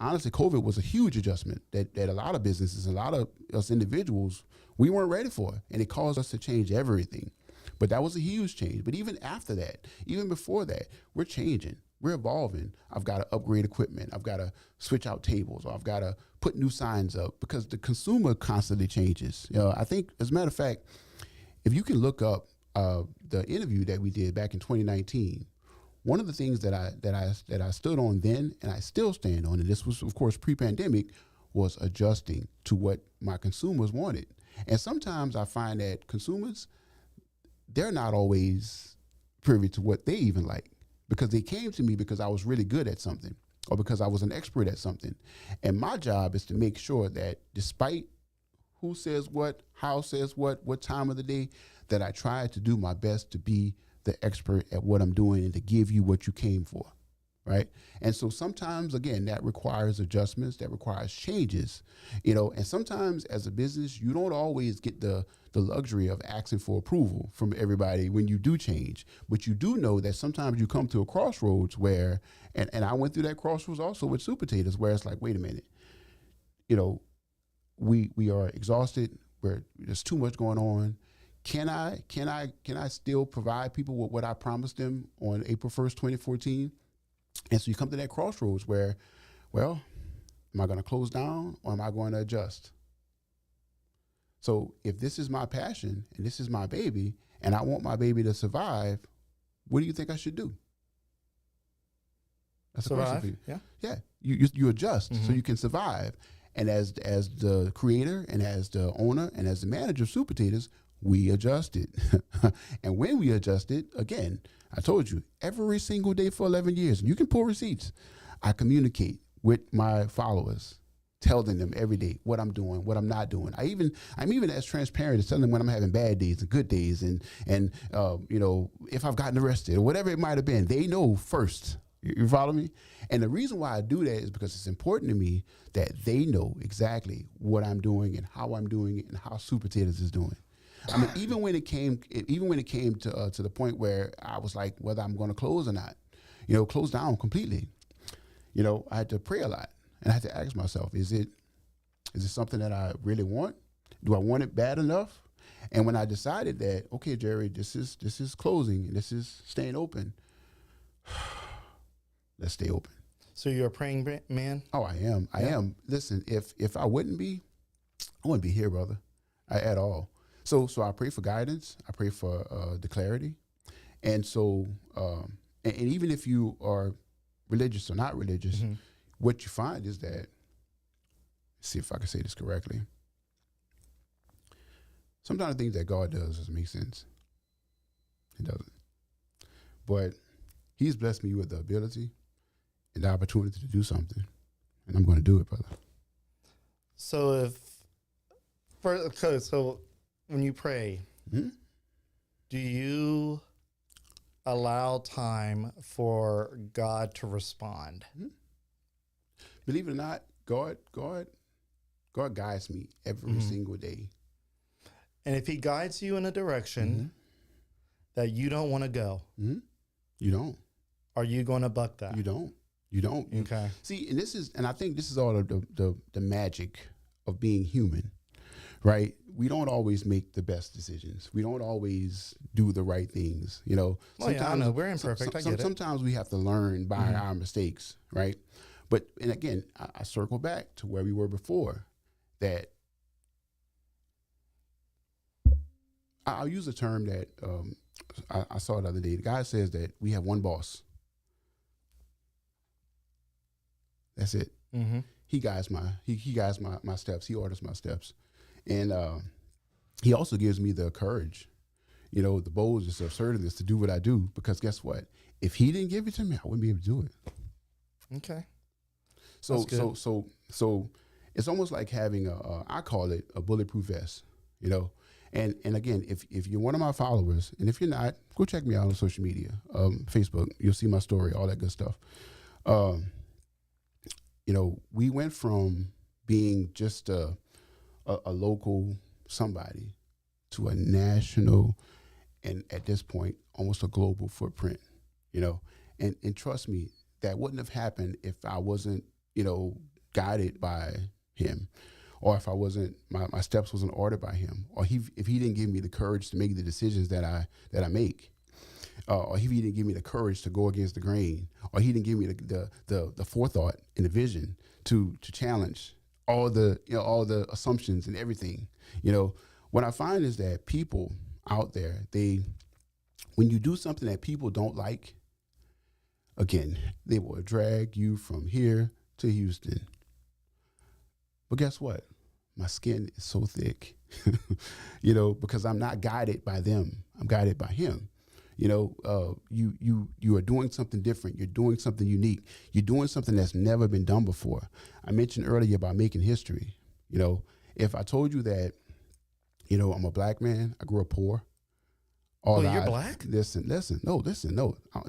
Honestly, COVID was a huge adjustment that a lot of businesses, a lot of us individuals, we weren't ready for, and it caused us to change everything. But that was a huge change. But even after that, even before that, we're changing. We're evolving. I've got to upgrade equipment. I've got to switch out tables, or I've got to put new signs up, because the consumer constantly changes. I think, as a matter of fact, if you can look up the interview that we did back in 2019, one of the things that I stood on then, and I still stand on, and this was, of course, pre-pandemic, was adjusting to what my consumers wanted. And sometimes I find that consumers, they're not always privy to what they even like, because they came to me because I was really good at something, or because I was an expert at something. And my job is to make sure that despite who says what, how says what time of the day, that I try to do my best to be the expert at what I'm doing and to give you what you came for, right? And so sometimes, again, that requires adjustments, that requires changes, and sometimes as a business, you don't always get the luxury of asking for approval from everybody when you do change. But you do know that sometimes you come to a crossroads where, and I went through that crossroads also with Super Taters, where it's like, wait a minute, we are exhausted, there's too much going on. Can I still provide people with what I promised them on April 1st, 2014? And so you come to that crossroads where, well, am I going to close down or am I going to adjust? So if this is my passion and this is my baby and I want my baby to survive, what do you think I should do? That's a question for you. Yeah. You adjust so you can survive. And as the creator and as the owner and as the manager of Super Taters, we adjusted. And when we adjusted, again, I told you, every single day for 11 years, and you can pull receipts, I communicate with my followers, telling them every day what I'm doing, what I'm not doing. I'm even as transparent as telling them when I'm having bad days and good days, and if I've gotten arrested or whatever it might have been. They know first. You follow me? And the reason why I do that is because it's important to me that they know exactly what I'm doing and how I'm doing it and how Super Taters is doing. I mean, even when it came to the point where I was like, whether I'm going to close or not, close down completely. I had to pray a lot, and I had to ask myself, is it something that I really want? Do I want it bad enough? And when I decided that, okay, Jerry, this is closing and this is staying open, let's stay open. So you're a praying man? Oh, I am. Yeah. I am. Listen, if I wouldn't be, I wouldn't be here, brother, at all. So I pray for guidance. I pray for the clarity. And so, and even if you are religious or not religious, what you find is that, let's see if I can say this correctly. Sometimes the things that God does doesn't make sense. It doesn't. But He's blessed me with the ability and the opportunity to do something. And I'm going to do it, brother. So when you pray, do you allow time for God to respond? Believe it or not, God guides me every single day. And if he guides you in a direction that you don't want to go, you don't. Are you going to buck that? You don't. You don't. Okay. See, and I think this is all of the magic of being human, right? We don't always make the best decisions. We don't always do the right things. You know, well, yeah, I know we're imperfect. I get it. Sometimes we have to learn by our mistakes, right? But, and again, I circle back to where we were before, that I'll use a term that I saw the other day. The guy says that we have one boss. That's it. He guides my steps. He orders my steps, and he also gives me the courage, you know, the boldness, the assertiveness to do what I do. Because guess what? If he didn't give it to me, I wouldn't be able to do it. Okay. So it's almost like having I call it a bulletproof vest, you know. And again, if you're one of my followers, and if you're not, go check me out on social media, Facebook. You'll see my story, all that good stuff. You know, we went from being just a local somebody to a national, and at this point, almost a global footprint. You know, and trust me, that wouldn't have happened if I wasn't, you know, guided by him, or if I wasn't, my steps wasn't ordered by him, or if he didn't give me the courage to make the decisions that I make, or if he didn't give me the courage to go against the grain, or he didn't give me the forethought and the vision to challenge all the assumptions and everything. You know, what I find is that people out there, when you do something that people don't like, again, they will drag you from here to Houston. But guess what? My skin is so thick, you know, because I'm not guided by them. I'm guided by him. You know, you are doing something different. You're doing something unique. You're doing something that's never been done before. I mentioned earlier about making history. You know, if I told you that, you know, I'm a black man, I grew up poor. You're black? Listen, no.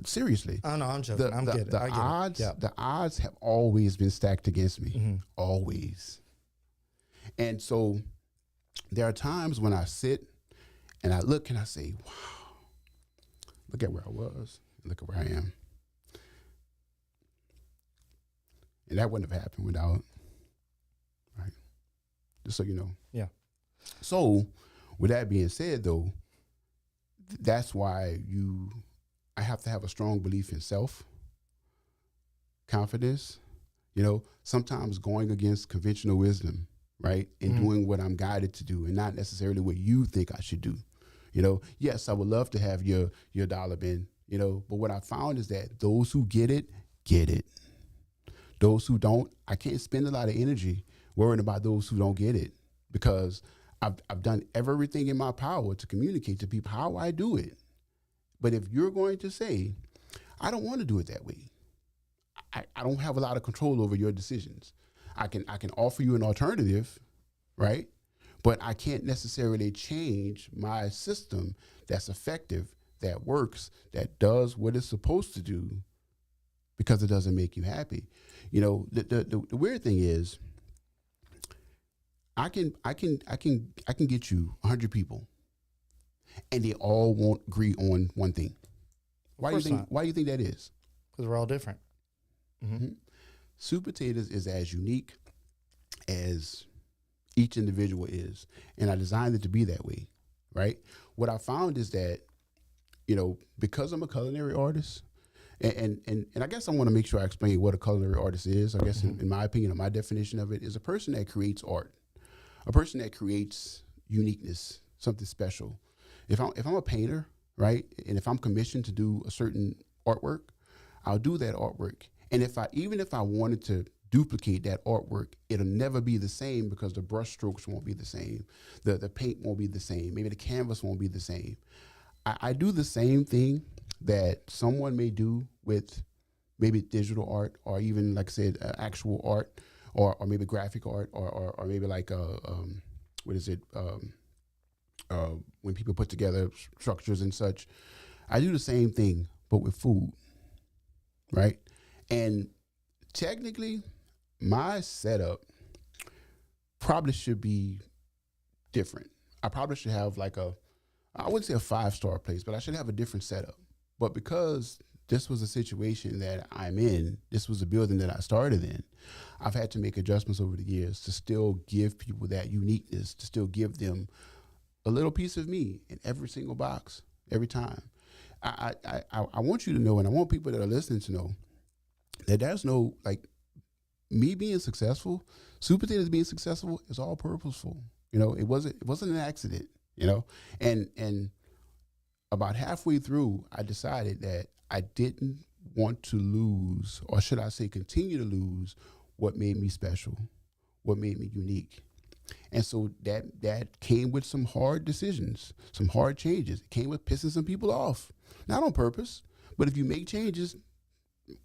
Seriously. Oh, no, I'm joking. I'm kidding. The odds have always been stacked against me. Always. And so there are times when I sit and I look and I say, wow, look at where I was. Look at where I am. And that wouldn't have happened without, right? Just so you know. Yeah. So with that being said, though, that's why I have to have a strong belief in self, confidence, you know, sometimes going against conventional wisdom, right? And doing what I'm guided to do and not necessarily what you think I should do. You know, yes, I would love to have your dollar bin, you know, but what I found is that those who get it. Those who don't, I can't spend a lot of energy worrying about those who don't get it, because I've done everything in my power to communicate to people how I do it. But if you're going to say, I don't want to do it that way, I don't have a lot of control over your decisions. I can offer you an alternative, right? But I can't necessarily change my system that's effective, that works, that does what it's supposed to do, because it doesn't make you happy. You know, the weird thing is, I can get you 100 people, and they all won't agree on one thing. Why do you think that is? Because we're all different. Super Taters is as unique as each individual is, and I designed it to be that way, right? What I found is that, you know, because I'm a culinary artist, and I guess I want to make sure I explain what a culinary artist is. I guess in my opinion, or my definition of it, is a person that creates art, a person that creates uniqueness, something special. If I'm a painter, right, and if I'm commissioned to do a certain artwork, I'll do that artwork. And even if I wanted to duplicate that artwork, it'll never be the same, because the brush strokes won't be the same, the paint won't be the same, maybe the canvas won't be the same. I do the same thing that someone may do with maybe digital art, or even, like I said, actual art, or maybe graphic art, or maybe like when people put together structures and such. I do the same thing, but with food, right? And technically, my setup probably should be different. I probably should have like I wouldn't say a 5-star place, but I should have a different setup. But because this was a situation that I'm in, this was a building that I started in, I've had to make adjustments over the years to still give people that uniqueness, to still give them a little piece of me in every single box, every time. I want you to know, and I want people that are listening to know, that there's no, like, me being successful, Super Taters being successful is all purposeful. It wasn't an accident, and about halfway through, I decided that I didn't want to lose, or should I say continue to lose, what made me special, what made me unique. And so that came with some hard decisions, some hard changes. It came with pissing some people off, not on purpose, but if you make changes,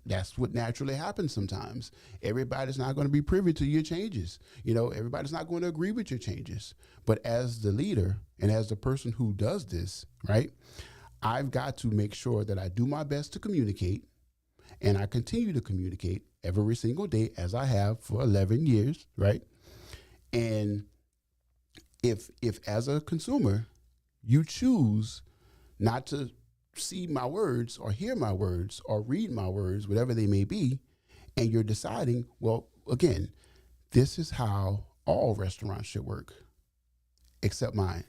that's what naturally happens sometimes. Everybody's not going to be privy to your changes. Everybody's not going to agree with your changes. But as the leader and as the person who does this, right, I've got to make sure that I do my best to communicate, and I continue to communicate every single day, as I have for 11 years, right? And if as a consumer, you choose not to see my words or hear my words or read my words, whatever they may be, and you're deciding, well, again, this is how all restaurants should work, except mine,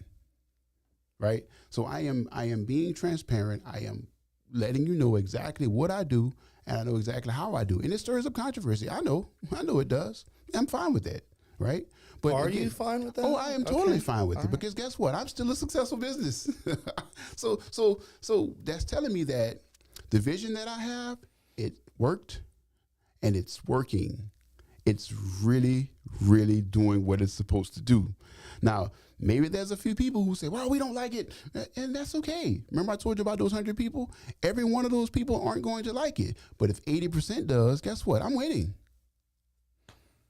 right? So I am being transparent. I am letting you know exactly what I do, and I know exactly how I do. And it stirs up controversy. I know it does. I'm fine with that, right? But are you fine with that? Oh, I am totally fine with it, because guess what? I'm still a successful business. So that's telling me that the vision that I have, it worked, and it's working. It's really, really doing what it's supposed to do. Now, maybe there's a few people who say, well, we don't like it, and that's okay. Remember I told you about those 100 people? Every one of those people aren't going to like it. But if 80% does, guess what? I'm winning.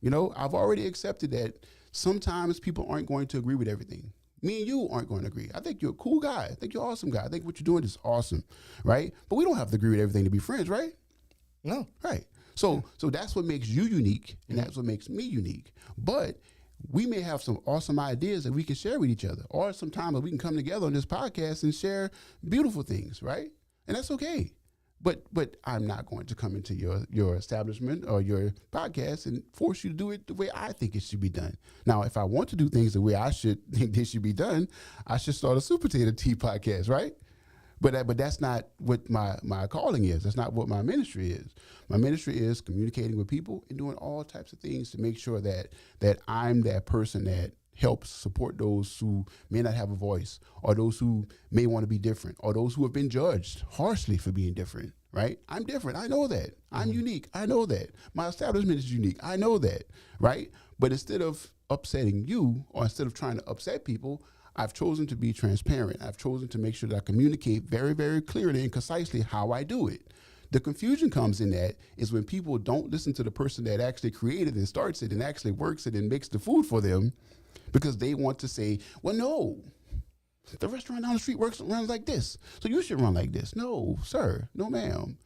I've already accepted that sometimes people aren't going to agree with everything. Me and you aren't going to agree. I think you're a cool guy. I think you're an awesome guy. I think what you're doing is awesome, right? But we don't have to agree with everything to be friends, right? No. Right. So that's what makes you unique, and that's what makes me unique. But we may have some awesome ideas that we can share with each other, or sometimes we can come together on this podcast and share beautiful things, right? And that's okay. But I'm not going to come into your establishment or your podcast and force you to do it the way I think it should be done. Now, if I want to do things the way I should think they should be done, I should start a Super Tater Tea podcast, right? But that's not what my calling is. That's not what my ministry is. My ministry is communicating with people and doing all types of things to make sure that I'm that person that helps support those who may not have a voice, or those who may want to be different, or those who have been judged harshly for being different, right? I'm different. I know that. I'm unique. I know that. My establishment is unique. I know that, right? But instead of upsetting you, or instead of trying to upset people, I've chosen to be transparent. I've chosen to make sure that I communicate very, very clearly and concisely how I do it. The confusion comes in that is when people don't listen to the person that actually created and starts it and actually works it and makes the food for them, because they want to say, well, no, the restaurant down the street runs like this, so you should run like this. No, sir. No, ma'am.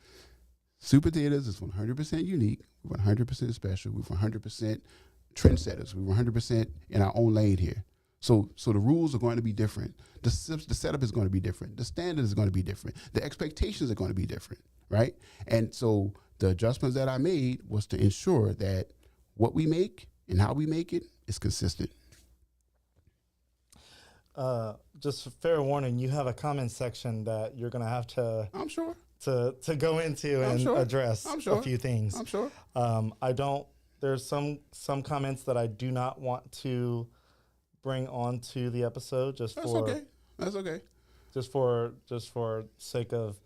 Super Taters is 100% unique. We're 100% special. We're 100% trendsetters. We're 100% in our own lane here. So the rules are going to be different. The setup is going to be different. The standard is going to be different. The expectations are going to be different, right? And so the adjustments that I made was to ensure that what we make and how we make it is consistent. Just fair warning, you have a comment section that you're going to have to, I'm sure, to go into and address a few things. I'm sure. There's some comments that I do not want to bring onto the episode That's okay. Just for sake of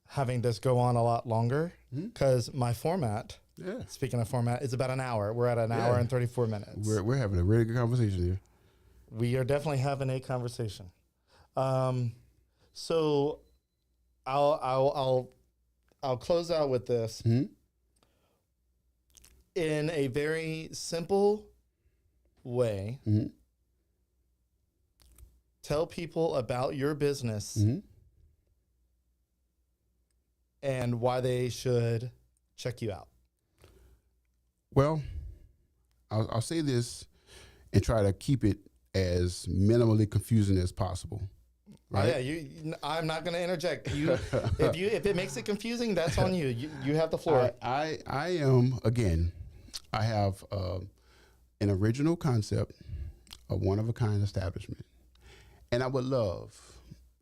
having this go on a lot longer, because my format, speaking of format, is about an hour. We're at an hour and 34 minutes. We're having a really good conversation here. We are definitely having a conversation. So I'll close out with this in a very simple way. Tell people about your business and why they should check you out. Well, I'll say this and try to keep it as minimally confusing as possible. Right? Oh, yeah, I'm not going to interject. If it makes it confusing, that's on you. You have the floor. I am, again, I have an original concept, a one-of-a-kind establishment, and I would love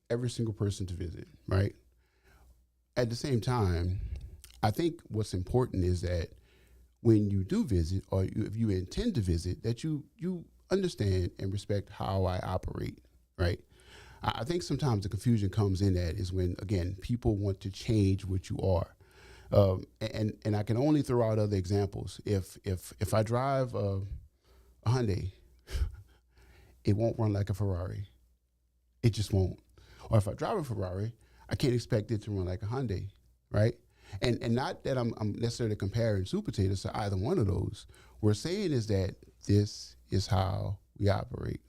every single person to visit, right? At the same time, I think what's important is that when you do visit, or if you intend to visit, that you understand and respect how I operate, right? I think sometimes the confusion comes in that is when, again, people want to change what you are. And I can only throw out other examples. If I drive a Hyundai, it won't run like a Ferrari. It just won't. Or if I drive a Ferrari, I can't expect it to run like a Hyundai, right? And not that I'm necessarily comparing Super Taters to either one of those. We're saying is that this is how we operate.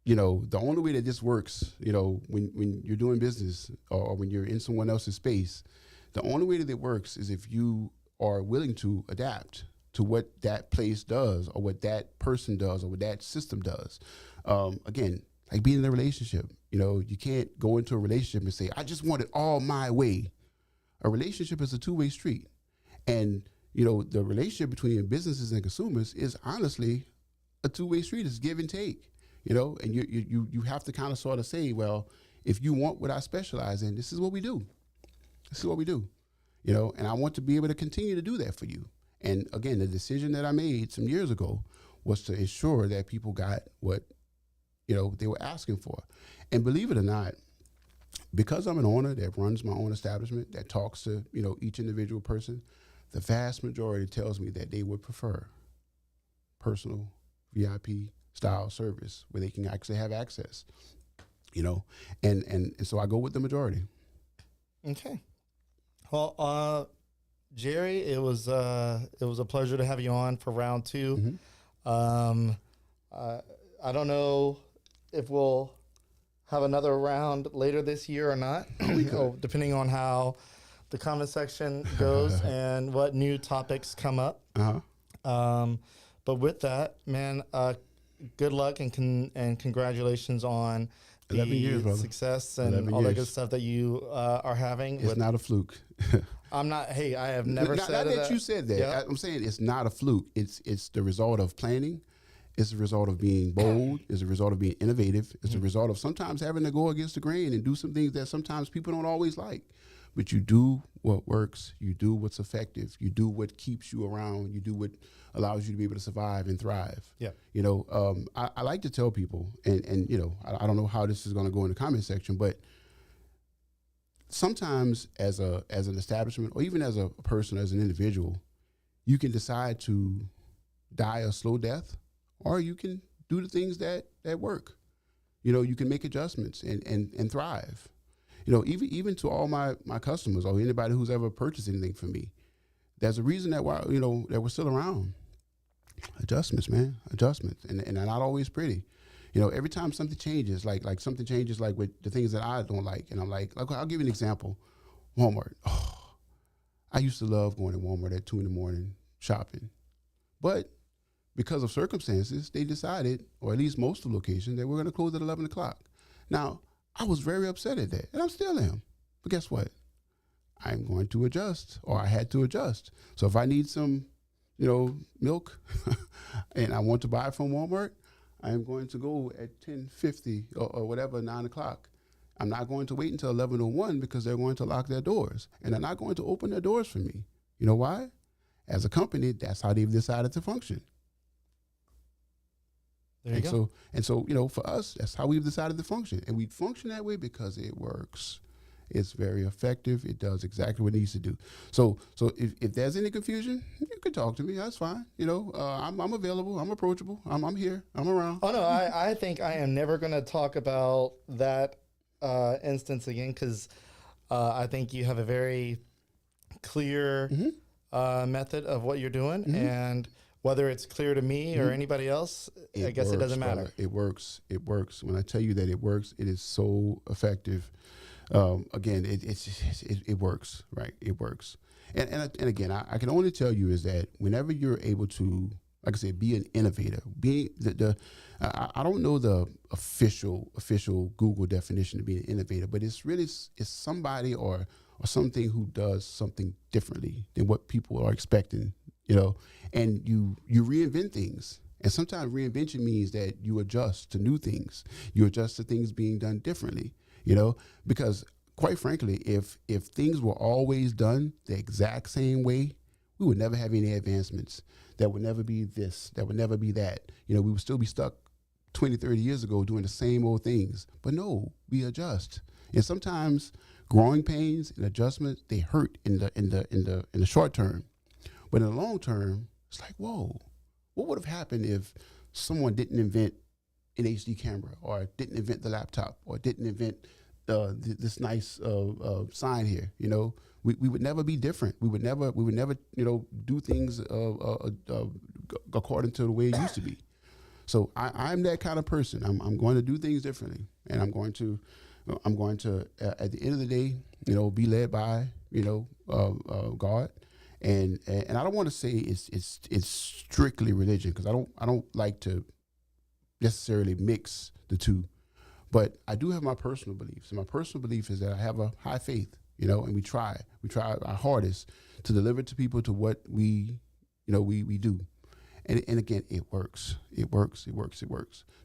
You know, the only way that this works, you know, when you're doing business or when you're in someone else's space, the only way that it works is if you are willing to adapt to what that place does or what that person does or what that system does. Again, like being in a relationship, you know, you can't go into a relationship and say, I just want it all my way. A relationship is a two-way street. And, you know, the relationship between businesses and consumers is honestly a two-way street. It's give and take. You know, and you have to kind of sort of say, well, if you want what I specialize in, this is what we do. This is what we do. You know, and I want to be able to continue to do that for you. And again, the decision that I made some years ago was to ensure that people got what, you know, they were asking for. And believe it or not, because I'm an owner that runs my own establishment, that talks to, you know, each individual person, the vast majority tells me that they would prefer personal VIP style service where they can actually have access, you know, and so I go with the majority. Okay. Well, Jerry, it was a pleasure to have you on for round two. Mm-hmm. I don't know if we'll have another round later this year or not, depending on how the comment section goes and what new topics come up. But with that, man, good luck and congratulations on the 11 years, success and all that good stuff that you are having. It's not a fluke. I'm not. Hey, I have never said that. You said that. Yep. I'm saying it's not a fluke. It's the result of planning. It's the result of being bold. It's the result of being innovative. It's the result of sometimes having to go against the grain and do some things that sometimes people don't always like. But you do what works. You do what's effective. You do what keeps you around. You do what allows you to be able to survive and thrive. Yeah. You know, I like to tell people, and you know, I don't know how this is going to go in the comment section, but sometimes as an establishment or even as a person, as an individual, you can decide to die a slow death, or you can do the things that work. You know, you can make adjustments and thrive. You know, even to all my customers or anybody who's ever purchased anything from me, there's a reason that we're still around. Adjustments, man, adjustments, and they're not always pretty. You know, every time something changes, like something changes, like with the things that I don't like, and I'm like I'll give you an example. Walmart. Oh, I used to love going to Walmart at 2 a.m. shopping, but because of circumstances, they decided, or at least most of the locations, that we're going to close at 11 o'clock. Now, I was very upset at that, and I still am. But guess what? I'm going to adjust, or I had to adjust. So if I need some, you know, milk, and I want to buy it from Walmart, I'm going to go at 10:50 or whatever, 9 o'clock. I'm not going to wait until 11:01 because they're going to lock their doors, and they're not going to open their doors for me. You know why? As a company, that's how they've decided to function. There you go. So, you know, for us, that's how we've decided to function. And we function that way because it works. It's very effective. It does exactly what it needs to do. So if there's any confusion, you can talk to me. That's fine. You know, I'm available. I'm approachable. I'm here. I'm around. Oh, no, I think I am never going to talk about that instance again because I think you have a very clear method of what you're doing. And whether it's clear to me or anybody else, I guess it doesn't matter. Brother. It works. It works. When I tell you that it works, it is so effective. Again, it works, right? It works. And again, I can only tell you is that whenever you're able to like I said, be an innovator. I don't know the official Google definition to be an innovator, but it's somebody or something who does something differently than what people are expecting, and you reinvent things. And sometimes reinvention means that you adjust to new things. You adjust to things being done differently, because quite frankly, if things were always done the exact same way, we would never have any advancements. That would never be this. That would never be that. We would still be stuck 20, 30 years ago doing the same old things. But no, we adjust. And sometimes growing pains and adjustments, they hurt in the short term. But in the long term, it's like, whoa, what would have happened if someone didn't invent an HD camera, or didn't invent the laptop, or didn't invent this nice sign here? We would never be different. We would never do things according to the way it used to be. So I'm that kind of person. I'm going to do things differently, and I'm going to at the end of the day, be led by God. And I don't want to say it's strictly religion, because I don't like to necessarily mix the two, but I do have my personal beliefs. And my personal belief is that I have a high faith, and we try our hardest to deliver to people to what we do. And again, it works. It works.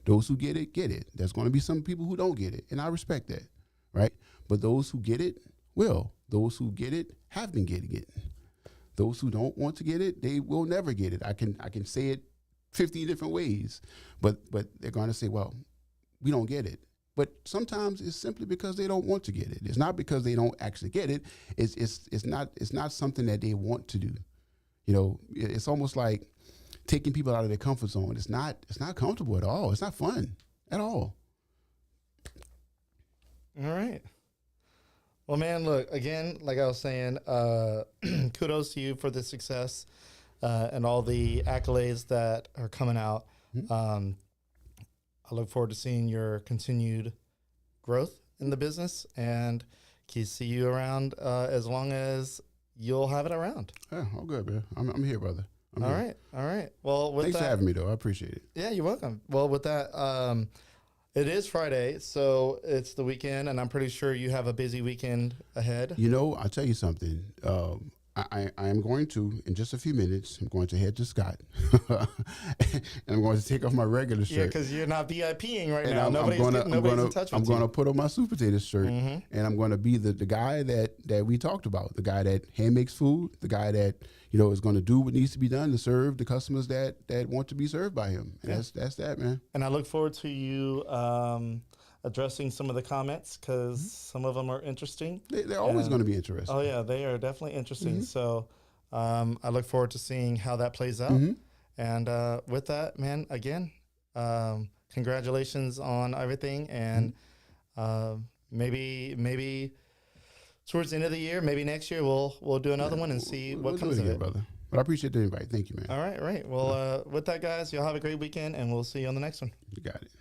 Those who get it. There's going to be some people who don't get it, and I respect that, right? But those who get it will. Those who get it have been getting it. Those who don't want to get it, they will never get it. I can say it 50 different ways, but they're going to say, well, we don't get it. But sometimes it's simply because they don't want to get it. It's not because they don't actually get it. It's not something that they want to do. It's almost like taking people out of their comfort zone. It's not comfortable at all. It's not fun at all. All right. Well, man, look, again, like I was saying, kudos to you for the success and all the accolades that are coming out. Mm-hmm. I look forward to seeing your continued growth in the business, and can see you around as long as you'll have it around. Yeah, all good, man. I'm here, brother. All right. Well, with thanks that, for having me, though. I appreciate it. Yeah, you're welcome. Well, with that, it is Friday, so it's the weekend, and I'm pretty sure you have a busy weekend ahead. I'll tell you something. I am going to, in just a few minutes, I'm going to head to Scott, and I'm going to take off my regular shirt. Yeah, because you're not VIPing right now. I'm nobody's in touch with you. I'm going to put on my Super Taters shirt, and I'm going to be the guy that we talked about, the guy that hand makes food, the guy that is going to do what needs to be done to serve the customers that want to be served by him. And that's that, man. And I look forward to you addressing some of the comments, because some of them are interesting. They're always going to be interesting. Oh, yeah, they are definitely interesting. So I look forward to seeing how that plays out. And with that, man, again, congratulations on everything. And maybe towards the end of the year, maybe next year, we'll do another one and see what comes of it. Brother. But I appreciate the invite. Thank you, man. All right. Well, with that, guys, y'all have a great weekend, and we'll see you on the next one. You got it.